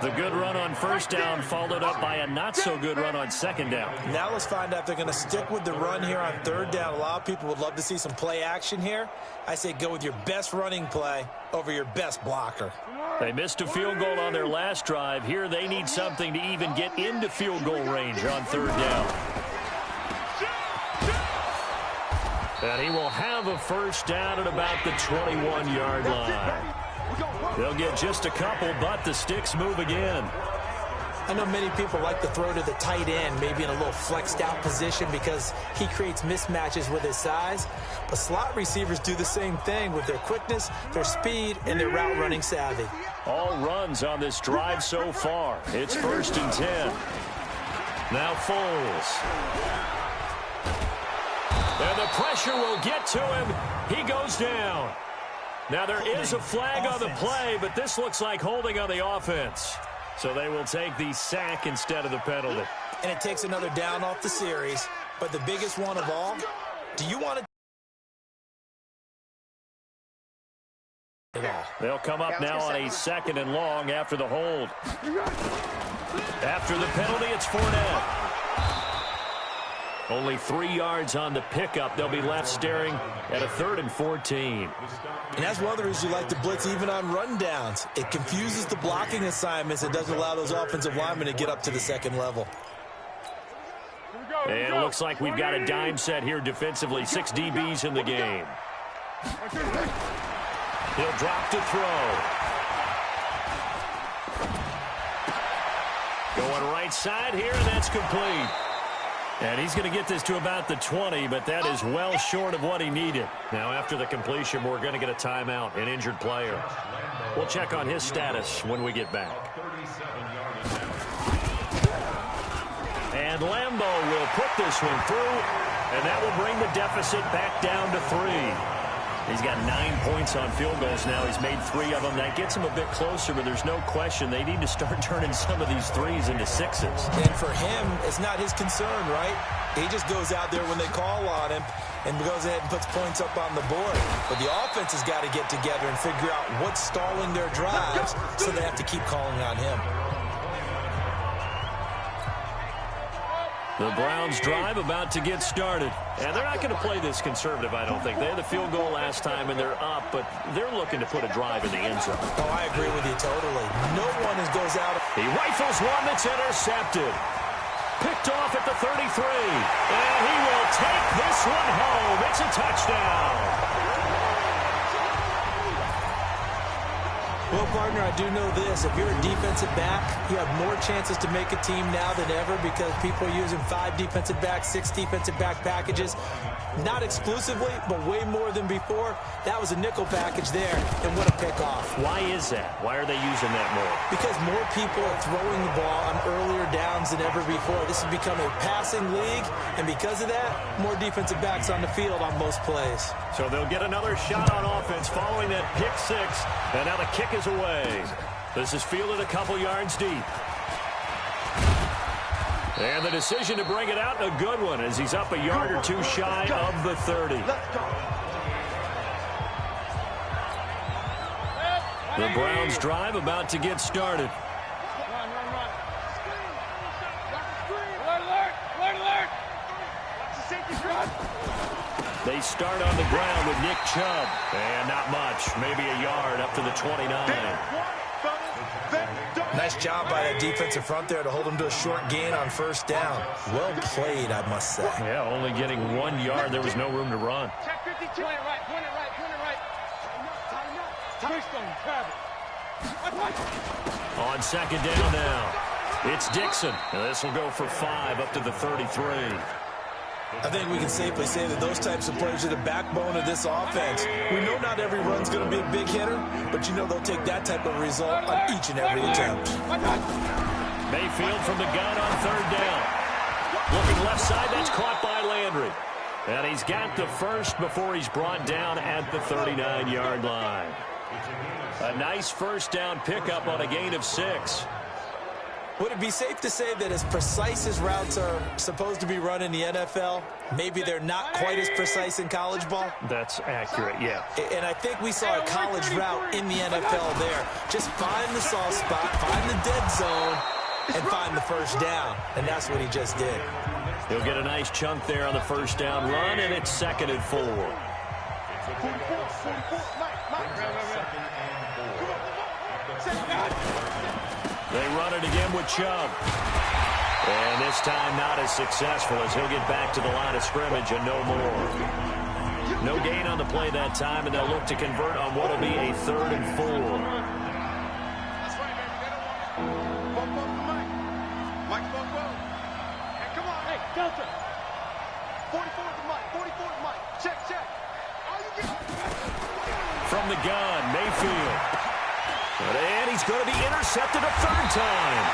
The good run on first down followed up by a not-so-good run on 2nd down. Now let's find out if they're going to stick with the run here on 3rd down. A lot of people would love to see some play action here. I say go with your best running play over your best blocker. They missed a field goal on their last drive. Here they need something to even get into field goal range on 3rd down. And he will have a first down at about the 21-yard line. They'll get just a couple, but the sticks move again. I know many people like to throw to the tight end, maybe in a little flexed out position because he creates mismatches with his size. But slot receivers do the same thing with their quickness, their speed, and their route running savvy. All runs on this drive so far. It's 1st and 10. Now Foles. And the pressure will get to him. He goes down. Now there is a flag on the play, but this looks like holding on the offense. So they will take the sack instead of the penalty. And it takes another down off the series. But the biggest one of all, do you want to... They'll come up now on a 2nd and long after the hold. After the penalty, it's Fournette. Only 3 yards on the pickup. They'll be left staring at a 3rd and 14. And that's one of the reasons you like to blitz even on rundowns. It confuses the blocking assignments. It doesn't allow those offensive linemen to get up to the 2nd level. And it looks like we've got a dime set here defensively. 6 DBs in the game. He'll drop to throw. Going right side here, and that's complete. And he's going to get this to about the 20, but that is well short of what he needed. Now, after the completion, we're going to get a timeout, an injured player. We'll check on his status when we get back. And Lambeau will put this one through, and that will bring the deficit back down to 3. He's got 9 points on field goals now. He's made 3 of them. That gets him a bit closer, but there's no question they need to start turning some of these 3s into 6s. And for him, it's not his concern, right? He just goes out there when they call on him and goes ahead and puts points up on the board. But the offense has got to get together and figure out what's stalling their drives, so they have to keep calling on him. The Browns drive about to get started. And they're not going to play this conservative, I don't think. They had the field goal last time, and they're up, but they're looking to put a drive in the end zone. Oh, I agree with you totally. No one goes out. He rifles one that's intercepted. Picked off at the 33. And he will take this one home. It's a touchdown. Well, partner, I do know this. If you're a defensive back, you have more chances to make a team now than ever because people are using 5 defensive backs, 6 defensive back packages. Not exclusively, but way more than before. That was a nickel package there, and what a pickoff. Why is that? Why are they using that more? Because more people are throwing the ball on earlier downs than ever before. This has become a passing league, and because of that, more defensive backs on the field on most plays. So they'll get another shot on offense following that pick 6, and now the kick is away. This is fielded a couple yards deep. And the decision to bring it out, a good one, as he's up a yard or 2 shy of the 30. The Browns drive about to get started. They start on the ground with Nick Chubb. And not much, maybe a yard up to the 29. Nice job by that defensive front there to hold him to a short gain on first down. Well played, I must say. Yeah, only getting 1 yard. There was no room to run. Check 52. Point it right, point it right, point it right. Twist on him, grab it. On second down now, it's Dixon. And this will go for 5 up to the 33. I think we can safely say that those types of players are the backbone of this offense. We know not every run's going to be a big hitter, but you know they'll take that type of result on each and every attempt. Mayfield from the gun on third down. Looking left side, that's caught by Landry. And he's got the first before he's brought down at the 39-yard line. A nice first down pickup on a gain of 6. Would it be safe to say that as precise as routes are supposed to be run in the NFL, maybe they're not quite as precise in college ball? That's accurate, yeah. And I think we saw a college route in the NFL there. Just find the soft spot, find the dead zone, and find the first down. And that's what he just did. He'll get a nice chunk there on the first down run, and it's 2nd and 4. They run it again with Chubb. And this time not as successful as he'll get back to the line of scrimmage and no more. No gain on the play that time, and they'll look to convert on what will be a 3rd and 4. That's right, baby. They don't want it. Bump the mic. Mike's bump road. Hey, come on. Hey, Delta. 44 at the mic. 44 at the mic. Check, check. All you get. From the gun, Mayfield. And he's going to be intercepted a 3rd time.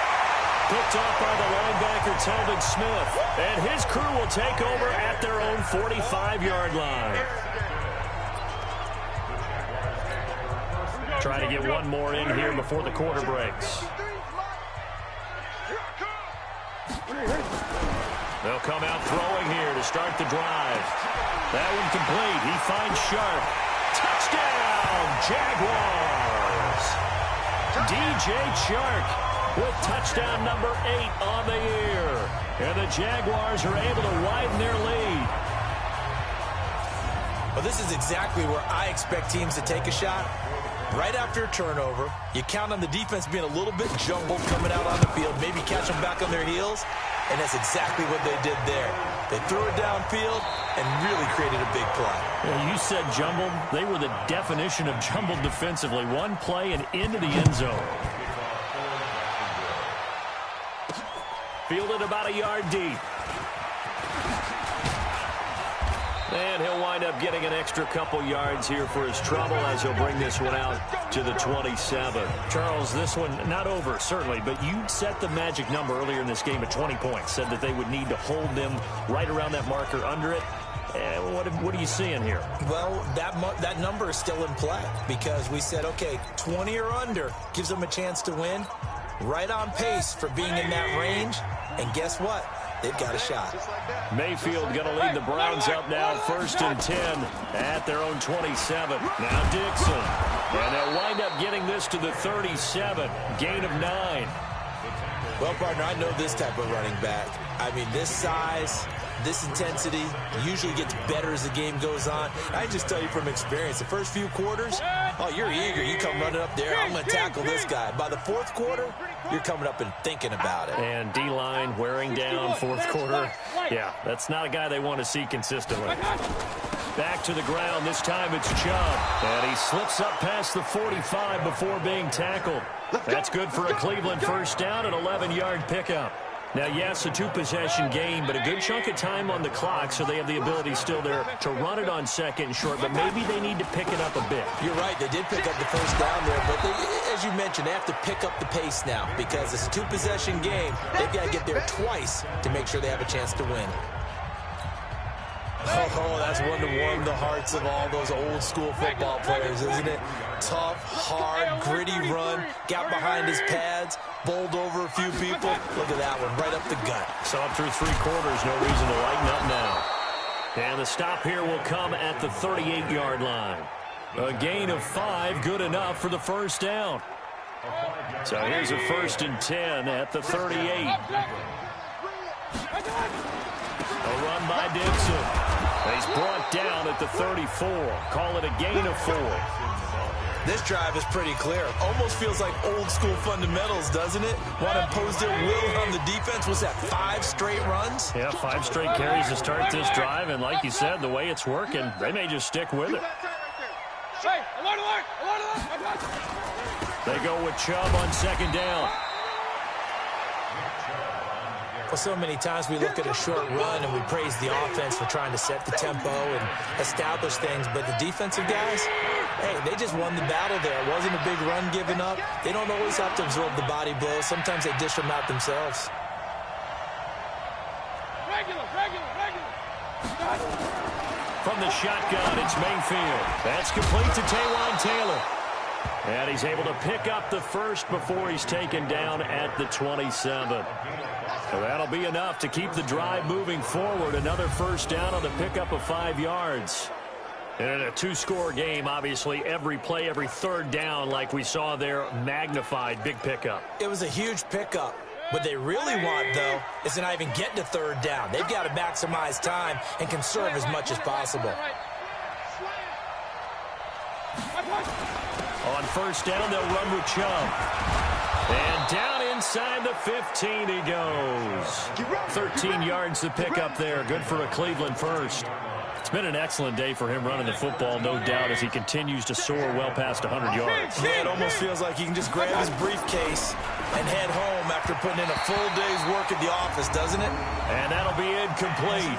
Picked off by the linebacker, Telvin Smith. And his crew will take over at their own 45-yard line. Trying to get one more in here before the quarter breaks. They'll come out throwing here to start the drive. That one complete. He finds Sharp. Touchdown, Jaguars. DJ Chark with touchdown number 8 on the year. And the Jaguars are able to widen their lead. Well, this is exactly where I expect teams to take a shot. Right after a turnover, you count on the defense being a little bit jumbled coming out on the field, maybe catch them back on their heels, and that's exactly what they did there. They threw it downfield and really created a big play. Well, you said jumbled. They were the definition of jumbled defensively. One play and into the end zone. Fielded about a yard deep. And he'll wind up getting an extra couple yards here for his trouble as he'll bring this one out to the 27. Charles, this one not over, certainly, but you set the magic number earlier in this game at 20 points. Said that they would need to hold them right around that marker under it. What are you seeing here? Well, that number is still in play because we said, okay, 20 or under gives them a chance to win. Right on pace for being in that range. And guess what? They've got a shot. Mayfield going to lead the Browns up now, 1st and 10 at their own 27. Now Dixon. And they'll wind up getting this to the 37. Gain of 9. Well, partner, I know this type of running back. I mean, this size, this intensity usually gets better as the game goes on. I just tell you from experience, the first few quarters, oh, you're eager. You come running up there, I'm going to tackle this guy. By the 4th quarter, you're coming up and thinking about it. And D-line wearing down 4th quarter. Yeah, that's not a guy they want to see consistently. Back to the ground. This time it's Chubb. And he slips up past the 45 before being tackled. That's good for a Cleveland first down, an 11-yard pickup. Now, yes, a two-possession game, but a good chunk of time on the clock, so they have the ability still there to run it on second and short, but maybe they need to pick it up a bit. You're right. They did pick up the first down there, but as you mentioned, they have to pick up the pace now because it's a two-possession game. They've got to get there twice to make sure they have a chance to win. Oh, that's one to warm the hearts of all those old-school football players, isn't it? Tough, hard, gritty run, got behind his pads, bowled over a few people. Look at that one, right up the gut. Saw him through three quarters, no reason to lighten up now. And the stop here will come at the 38-yard line. A gain of 5, good enough for the first down. So here's a 1st and 10 at the 38. A run by Dixon. He's brought down at the 34. Call it a gain of 4. This drive is pretty clear. Almost feels like old-school fundamentals, doesn't it? Want to impose their will on the defense. Was that 5 straight runs? Yeah, 5 straight carries to start this drive. And like you said, the way it's working, they may just stick with it. They go with Chubb on second down. Well, so many times we look at a short run and we praise the offense for trying to set the tempo and establish things, but the defensive guys, hey, they just won the battle there. It wasn't a big run given up. They don't always have to absorb the body blows. Sometimes they dish them out themselves. Regular. From the shotgun, it's Mayfield. That's complete to Taywan Taylor. And he's able to pick up the first before he's taken down at the 27. So that'll be enough to keep the drive moving forward. Another first down on the pickup of 5 yards. And in a 2-score game, obviously, every play, every third down, like we saw there, magnified, big pickup. It was a huge pickup. What they really want, though, is to not even get to third down. They've got to maximize time and conserve as much as possible. On first down, they'll run with Chubb. And down inside the 15 he goes. 13 yards to pick up there. Good for a Cleveland first. It's been an excellent day for him running the football, no doubt, as he continues to soar well past 100 yards. Yeah, it almost feels like he can just grab his briefcase and head home after putting in a full day's work at the office, doesn't it? And that'll be incomplete.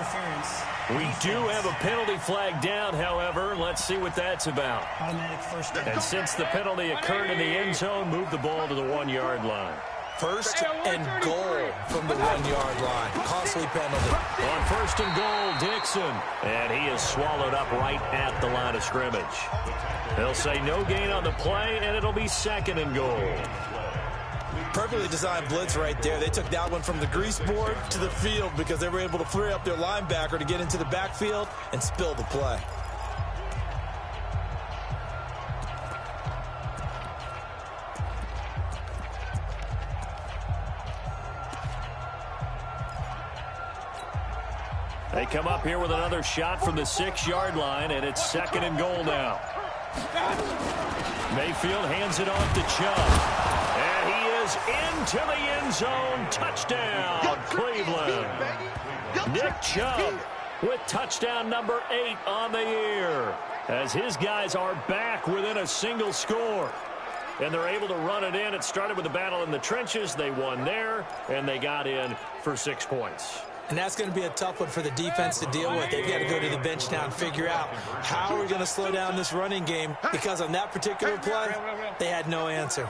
We do have a penalty flag down, however. Let's see what that's about. And since the penalty occurred in the end zone, move the ball to the 1-yard line. First and goal from the 1-yard line. Costly penalty. On first and goal, Dixon. And he is swallowed up right at the line of scrimmage. They'll say no gain on the play, and it'll be 2nd and goal. Perfectly designed blitz right there. They took that one from the grease board to the field because they were able to free up their linebacker to get into the backfield and spill the play. They come up here with another shot from the 6-yard line, and it's 2nd and goal now. Mayfield hands it off to Chubb. And he is into the end zone. Touchdown, Cleveland. Nick Chubb with touchdown number 8 on the year, as his guys are back within a single score. And they're able to run it in. It started with a battle in the trenches. They won there, and they got in for 6 points. And that's going to be a tough one for the defense to deal with. They've got to go to the bench now and figure out how we're going to slow down this running game, because on that particular play, they had no answer.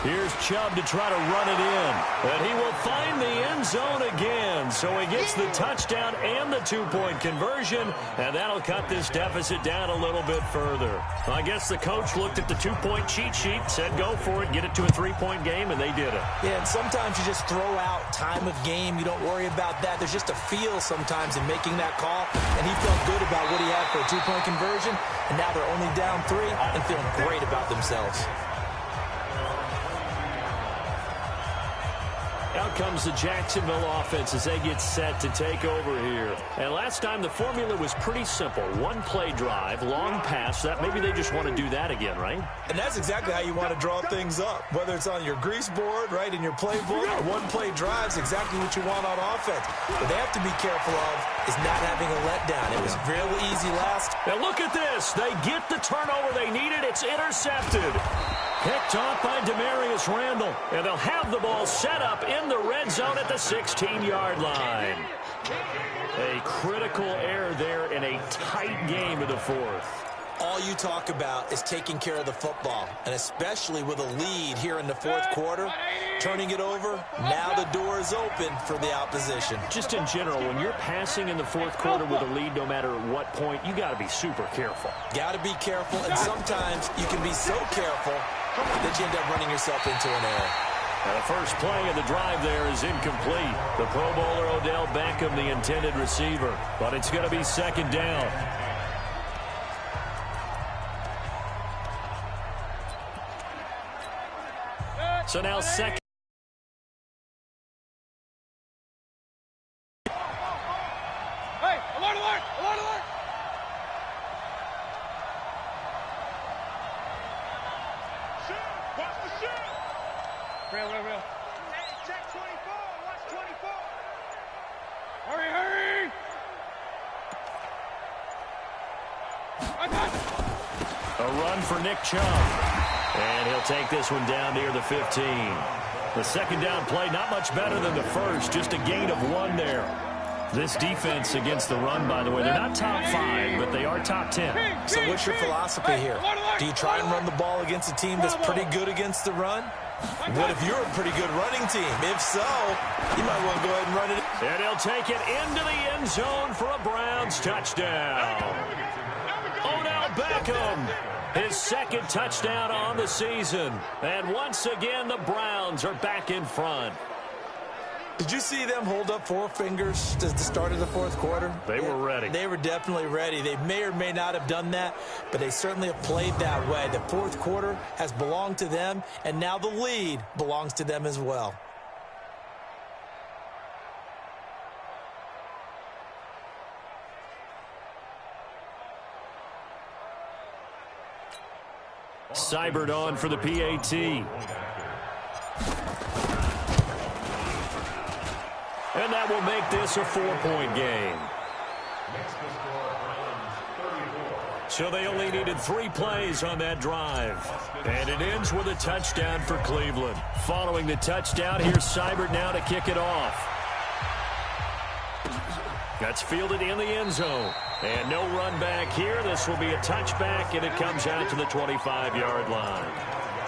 Here's Chubb to try to run it in. And he will find the end zone again. So he gets the touchdown and the 2-point conversion. And that'll cut this deficit down a little bit further. I guess the coach looked at the 2-point cheat sheet, said go for it, get it to a 3-point game, and they did it. Yeah, and sometimes you just throw out time of game. You don't worry about that. There's just a feel sometimes in making that call. And he felt good about what he had for a 2-point conversion. And now they're only down 3 and feeling great about themselves. Out comes the Jacksonville offense as they get set to take over here. And last time the formula was pretty simple. One play drive, long pass. That maybe they just want to do that again, right? And that's exactly how you want to draw things up. Whether it's on your grease board, right, in your playbook, one play drive is exactly what you want on offense. What they have to be careful of is not having a letdown. It was really easy last. Now look at this. They get the turnover they needed. It's intercepted. Picked off by Demarius Randall. And they'll have the ball set up in the red zone at the 16-yard line. A critical error there in a tight game of the fourth. All you talk about is taking care of the football, and especially with a lead here in the fourth quarter, turning it over, now the door is open for the opposition. Just in general, when you're passing in the fourth quarter with a lead, no matter what point, you got to be super careful. Got to be careful, and sometimes you can be so careful that you end up running yourself into an error. The first play of the drive there is incomplete. The Pro Bowler Odell Beckham, the intended receiver, but it's going to be second down. So now second. Hey, alert, alert, alert, alert. Shoot, watch the shoot. Real. Hey, check 24, watch 24. Hurry. A run for Nick Chubb. And he'll take this one down near the 15. The second down play, not much better than the first, just a gain of 1 there. This defense against the run, by the way, they're not top 5, but they are top 10. So what's your philosophy here? Do you try and run the ball against a team that's pretty good against the run? What if you're a pretty good running team? If so, you might want to go ahead and run it. And he'll take it into the end zone for a Browns touchdown. Odell Beckham, his second touchdown on the season. And once again, the Browns are back in front. Did you see them hold up 4 fingers at the start of the fourth quarter? They were ready. They were definitely ready. They may or may not have done that, but they certainly have played that way. The fourth quarter has belonged to them, and now the lead belongs to them as well. Seibert on for the PAT. And that will make this a 4-point game. So they only needed 3 plays on that drive. And it ends with a touchdown for Cleveland. Following the touchdown, here's Seibert now to kick it off. That's fielded in the end zone. And no run back here. This will be a touchback, and it comes out to the 25-yard line.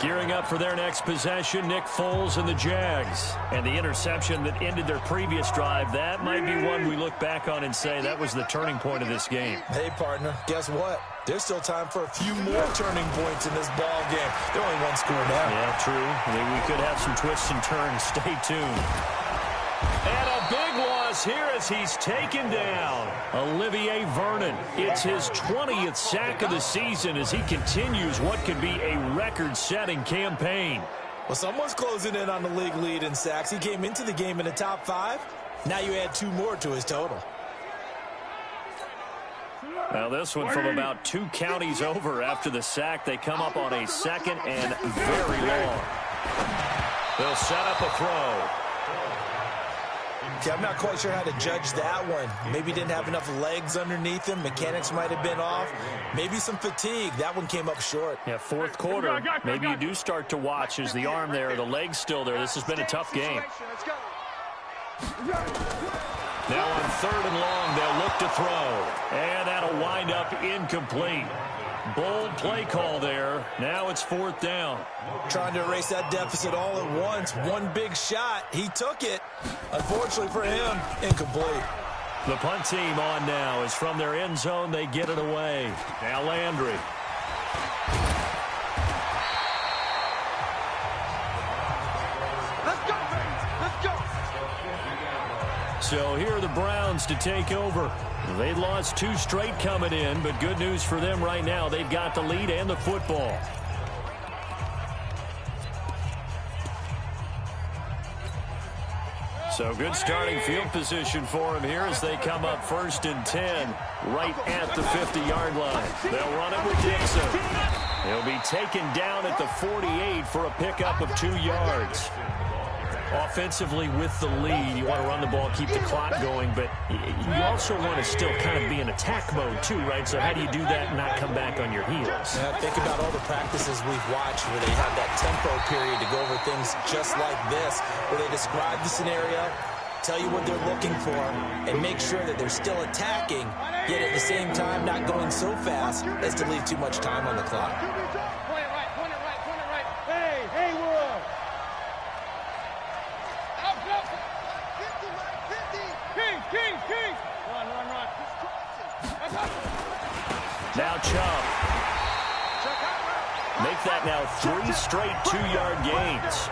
Gearing up for their next possession, Nick Foles and the Jags. And the interception that ended their previous drive, that might be one we look back on and say that was the turning point of this game. Hey, partner, guess what? There's still time for a few more turning points in this ball game. They're only 1 score now. Yeah, true. I mean, we could have some twists and turns. Stay tuned. And a big loss here as he's taken down. Olivier Vernon. It's his 20th sack of the season as he continues what could be a record-setting campaign. Well, someone's closing in on the league lead in sacks. He came into the game in the top 5. Now you add 2 more to his total. Now this one from about 2 counties over after the sack. They come up on a second and very long. They'll set up a throw. See, I'm not quite sure how to judge that one. Maybe didn't have enough legs underneath him. Mechanics might have been off. Maybe some fatigue. That one came up short. Yeah, fourth quarter. Maybe you do start to watch as the arm there, the leg's still there. This has been a tough game. Now on 3rd and long, they'll look to throw. And that'll wind up incomplete. Bold play call there. Now it's 4th down. Trying to erase that deficit all at once. One big shot. He took it. Unfortunately for him, incomplete. The punt team on now is from their end zone. They get it away. Now Landry. Let's go, baby. Let's go. So here are the Browns to take over. They lost 2 straight coming in, but good news for them right now. They've got the lead and the football. So good starting field position for him here as they come up 1st and 10 right at the 50-yard line. They'll run it with Dixon. He'll be taken down at the 48 for a pickup of 2 yards. Offensively with the lead, you want to run the ball, keep the clock going, but you also want to still kind of be in attack mode too, right? So how do you do that and not come back on your heels? Yeah, think about all the practices we've watched where they have that tempo period to go over things just like this, where they describe the scenario, tell you what they're looking for, and make sure that they're still attacking, yet at the same time not going so fast as to leave too much time on the clock. Point it right, point it right, point it right. Hey, Haywood. King. Run. Now Chubb. Make that now 3 straight 2-yard gains.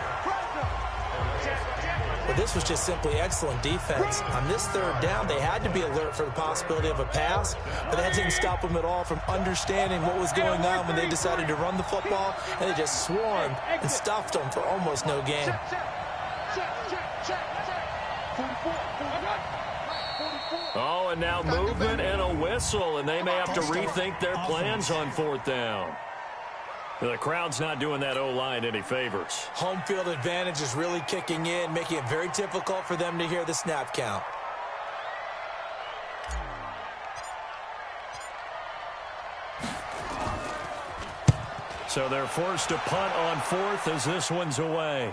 Well, this was just simply excellent defense. On this 3rd down, they had to be alert for the possibility of a pass, but that didn't stop them at all from understanding what was going on when they decided to run the football, and they just swarmed and stuffed them for almost no gain. Oh, and now movement and a whistle, and they may have to rethink their plans on 4th down. The crowd's not doing that O-line any favors. Home field advantage is really kicking in, making it very difficult for them to hear the snap count. So they're forced to punt on 4th as this one's away.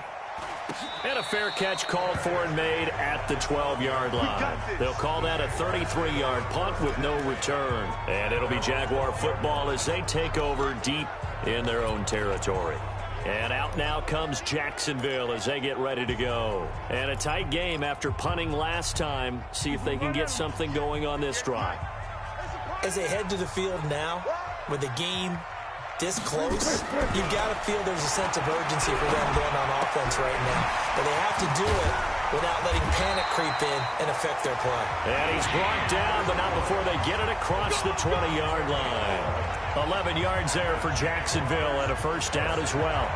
And a fair catch called for and made at the 12-yard line. They'll call that a 33-yard punt with no return. And it'll be Jaguar football as they take over deep in their own territory. And out now comes Jacksonville as they get ready to go. And a tight game after punting last time. See if they can get something going on this drive. As they head to the field now, with the game this close, you've got to feel there's a sense of urgency for them going on offense right now. But they have to do it without letting panic creep in and affect their play. And he's brought down, but not before they get it across the 20-yard line. 11 yards there for Jacksonville and a 1st down as well.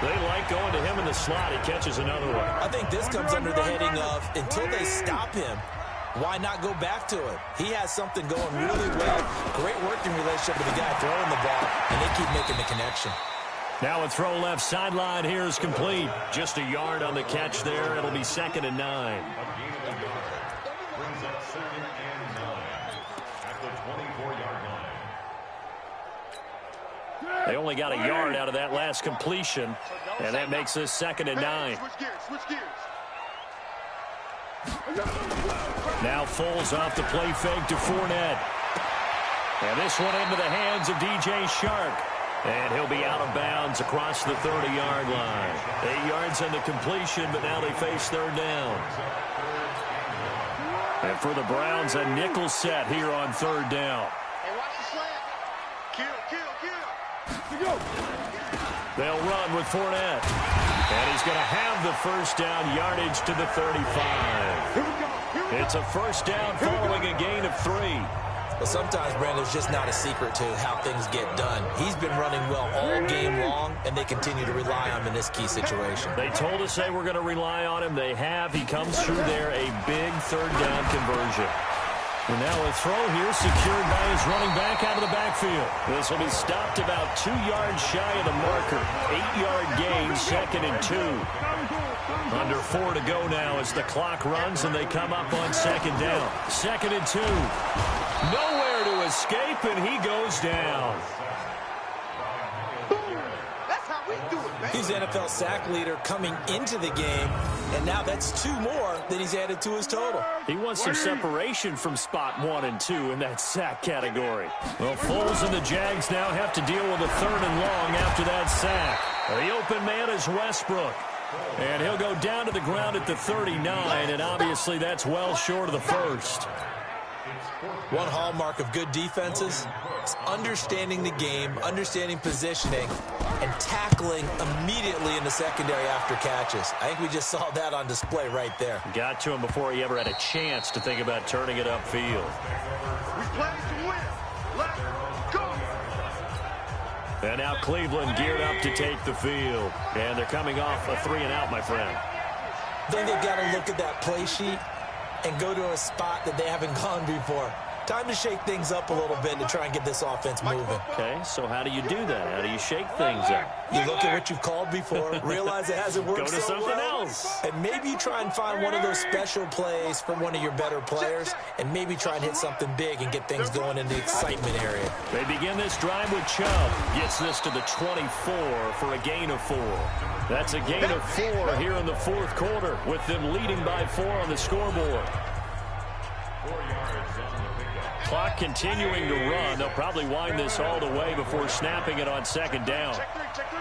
They like going to him in the slot. He catches another one. I think this comes under the heading of, until they stop him, why not go back to it? He has something going really well. Great working relationship with the guy throwing the ball, and they keep making the connection. Now a throw left sideline here is complete. Just a yard on the catch there. It'll be 2nd and 9. They only got a yard out of that last completion, and that makes this 2nd and 9. Switch gears. Now Foles off the play fake to Fournette. And this one into the hands of DJ Shark. And he'll be out of bounds across the 30-yard line. 8 yards on the completion, but now they face 3rd down. And for the Browns, a nickel set here on 3rd down. Hey, watch the slant. Kill. They'll run with Fournette. And he's going to have the 1st down yardage to the 35. It's a 1st down following a gain of 3. Well, sometimes, Brandon, there's just not a secret to how things get done. He's been running well all game long, and they continue to rely on him in this key situation. They told us they were going to rely on him. They have. He comes through there, a big 3rd down conversion. And now a throw here secured by his running back out of the backfield. This will be stopped about 2 yards shy of the marker. 8-yard gain, 2nd and 2. Under 4 to go now as the clock runs and they come up on 2nd down. 2nd and 2. Nowhere to escape, and he goes down. That's how we do it, man. He's NFL sack leader coming into the game, and now that's 2 more that he's added to his total. He wants some separation from spot 1 and 2 in that sack category. Well, Foles and the Jags now have to deal with a 3rd and long after that sack. The open man is Westbrook. And he'll go down to the ground at the 39, and obviously that's well short of the 1st. One hallmark of good defenses is understanding the game, understanding positioning, and tackling immediately in the secondary after catches. I think we just saw that on display right there. Got to him before he ever had a chance to think about turning it upfield. We play to win. Let's go. And now Cleveland geared up to take the field. And they're coming off a 3-and-out, my friend. I think they've got to look at that play sheet and go to a spot that they haven't gone before. Time to shake things up a little bit to try and get this offense moving. Okay, so how do you do that? How do you shake things up? You look at what you've called before, realize it hasn't worked Go to so something well, else. and maybe you try and find one of those special plays for one of your better players, and maybe try and hit something big and get things going in the excitement area. They begin this drive with Chubb. Gets this to the 24 for a gain of 4. That's a gain of 4 here in the fourth quarter, with them leading by 4 on the scoreboard. Clock continuing to run. They'll probably wind this all the way before snapping it on second down. Check 3, check 3.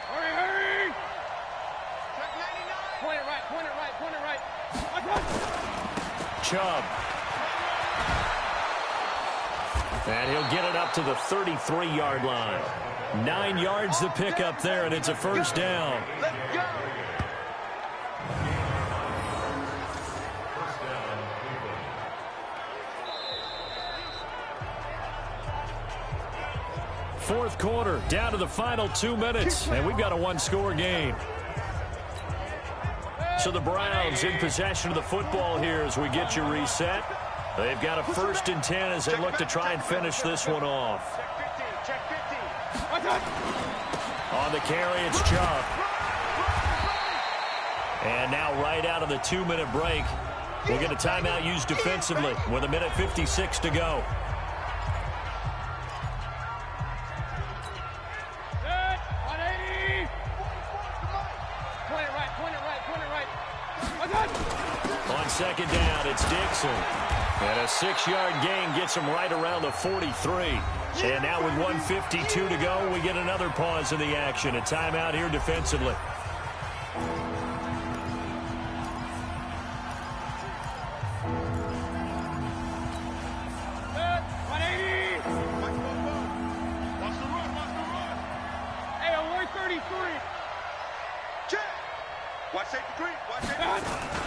Hurry! Check 99. Point it right, point it right, point it right. Chubb. And he'll get it up to the 33-yard line. 9 yards to pick up there, and it's a first down. Let's go! Fourth quarter, down to the final 2 minutes, and we've got a one-score game. So the Browns in possession of the football here as we get you reset. They've got a 1st and 10 as they look to try and finish this one off. Check 15, check 15. On the carry, it's Chubb. And now right out of the 2-minute break, we'll get a timeout used defensively with 1:56 to go. On second down, it's Dixon. And a 6-yard gain gets him right around the 43. And now with 1:52 to go, we get another pause in the action. A timeout here defensively. Watch safety 3. Watch safety 3.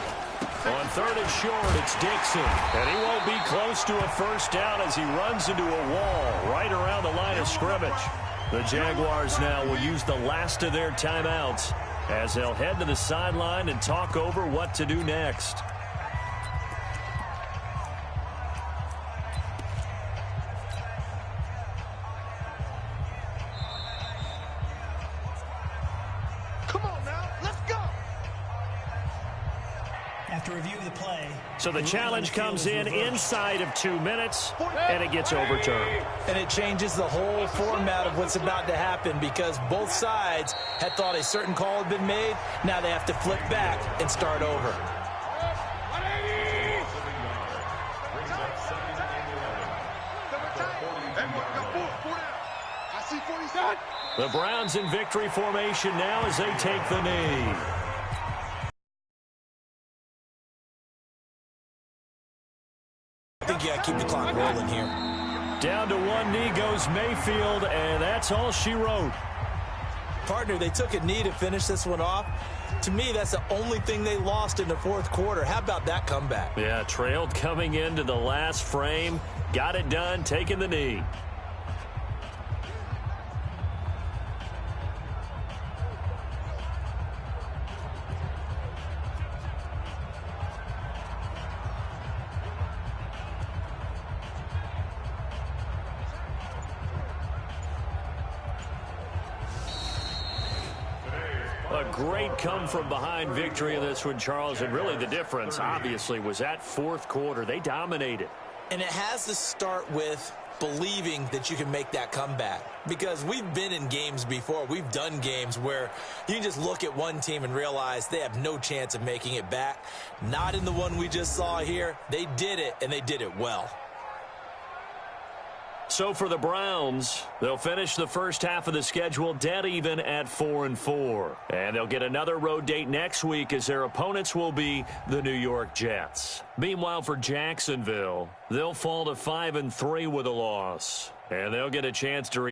On 3rd and short, it's Dixon. And he won't be close to a first down as he runs into a wall right around the line of scrimmage. The Jaguars now will use the last of their timeouts as they'll head to the sideline and talk over what to do next. Review the play. So the challenge comes in inside of 2 minutes, and it gets overturned. And it changes the whole format of what's about to happen because both sides had thought a certain call had been made. Now they have to flip back and start over. The Browns in victory formation now as they take the knee. I think you got to keep the clock rolling here. Down to one knee goes Mayfield, and that's all she wrote. Partner, they took a knee to finish this one off. To me, that's the only thing they lost in the fourth quarter. How about that comeback? Yeah, trailed coming into the last frame. Got it done, taking the knee. A great come-from-behind victory in this one, Charles, and really the difference, obviously, was that fourth quarter. They dominated. And it has to start with believing that you can make that comeback. Because we've been in games before. We've done games where you can just look at one team and realize they have no chance of making it back. Not in the one we just saw here. They did it, and they did it well. So for the Browns, they'll finish the first half of the schedule dead even at 4-4. And they'll get another road date next week as their opponents will be the New York Jets. Meanwhile, for Jacksonville, they'll fall to 5-3 with a loss. And they'll get a chance to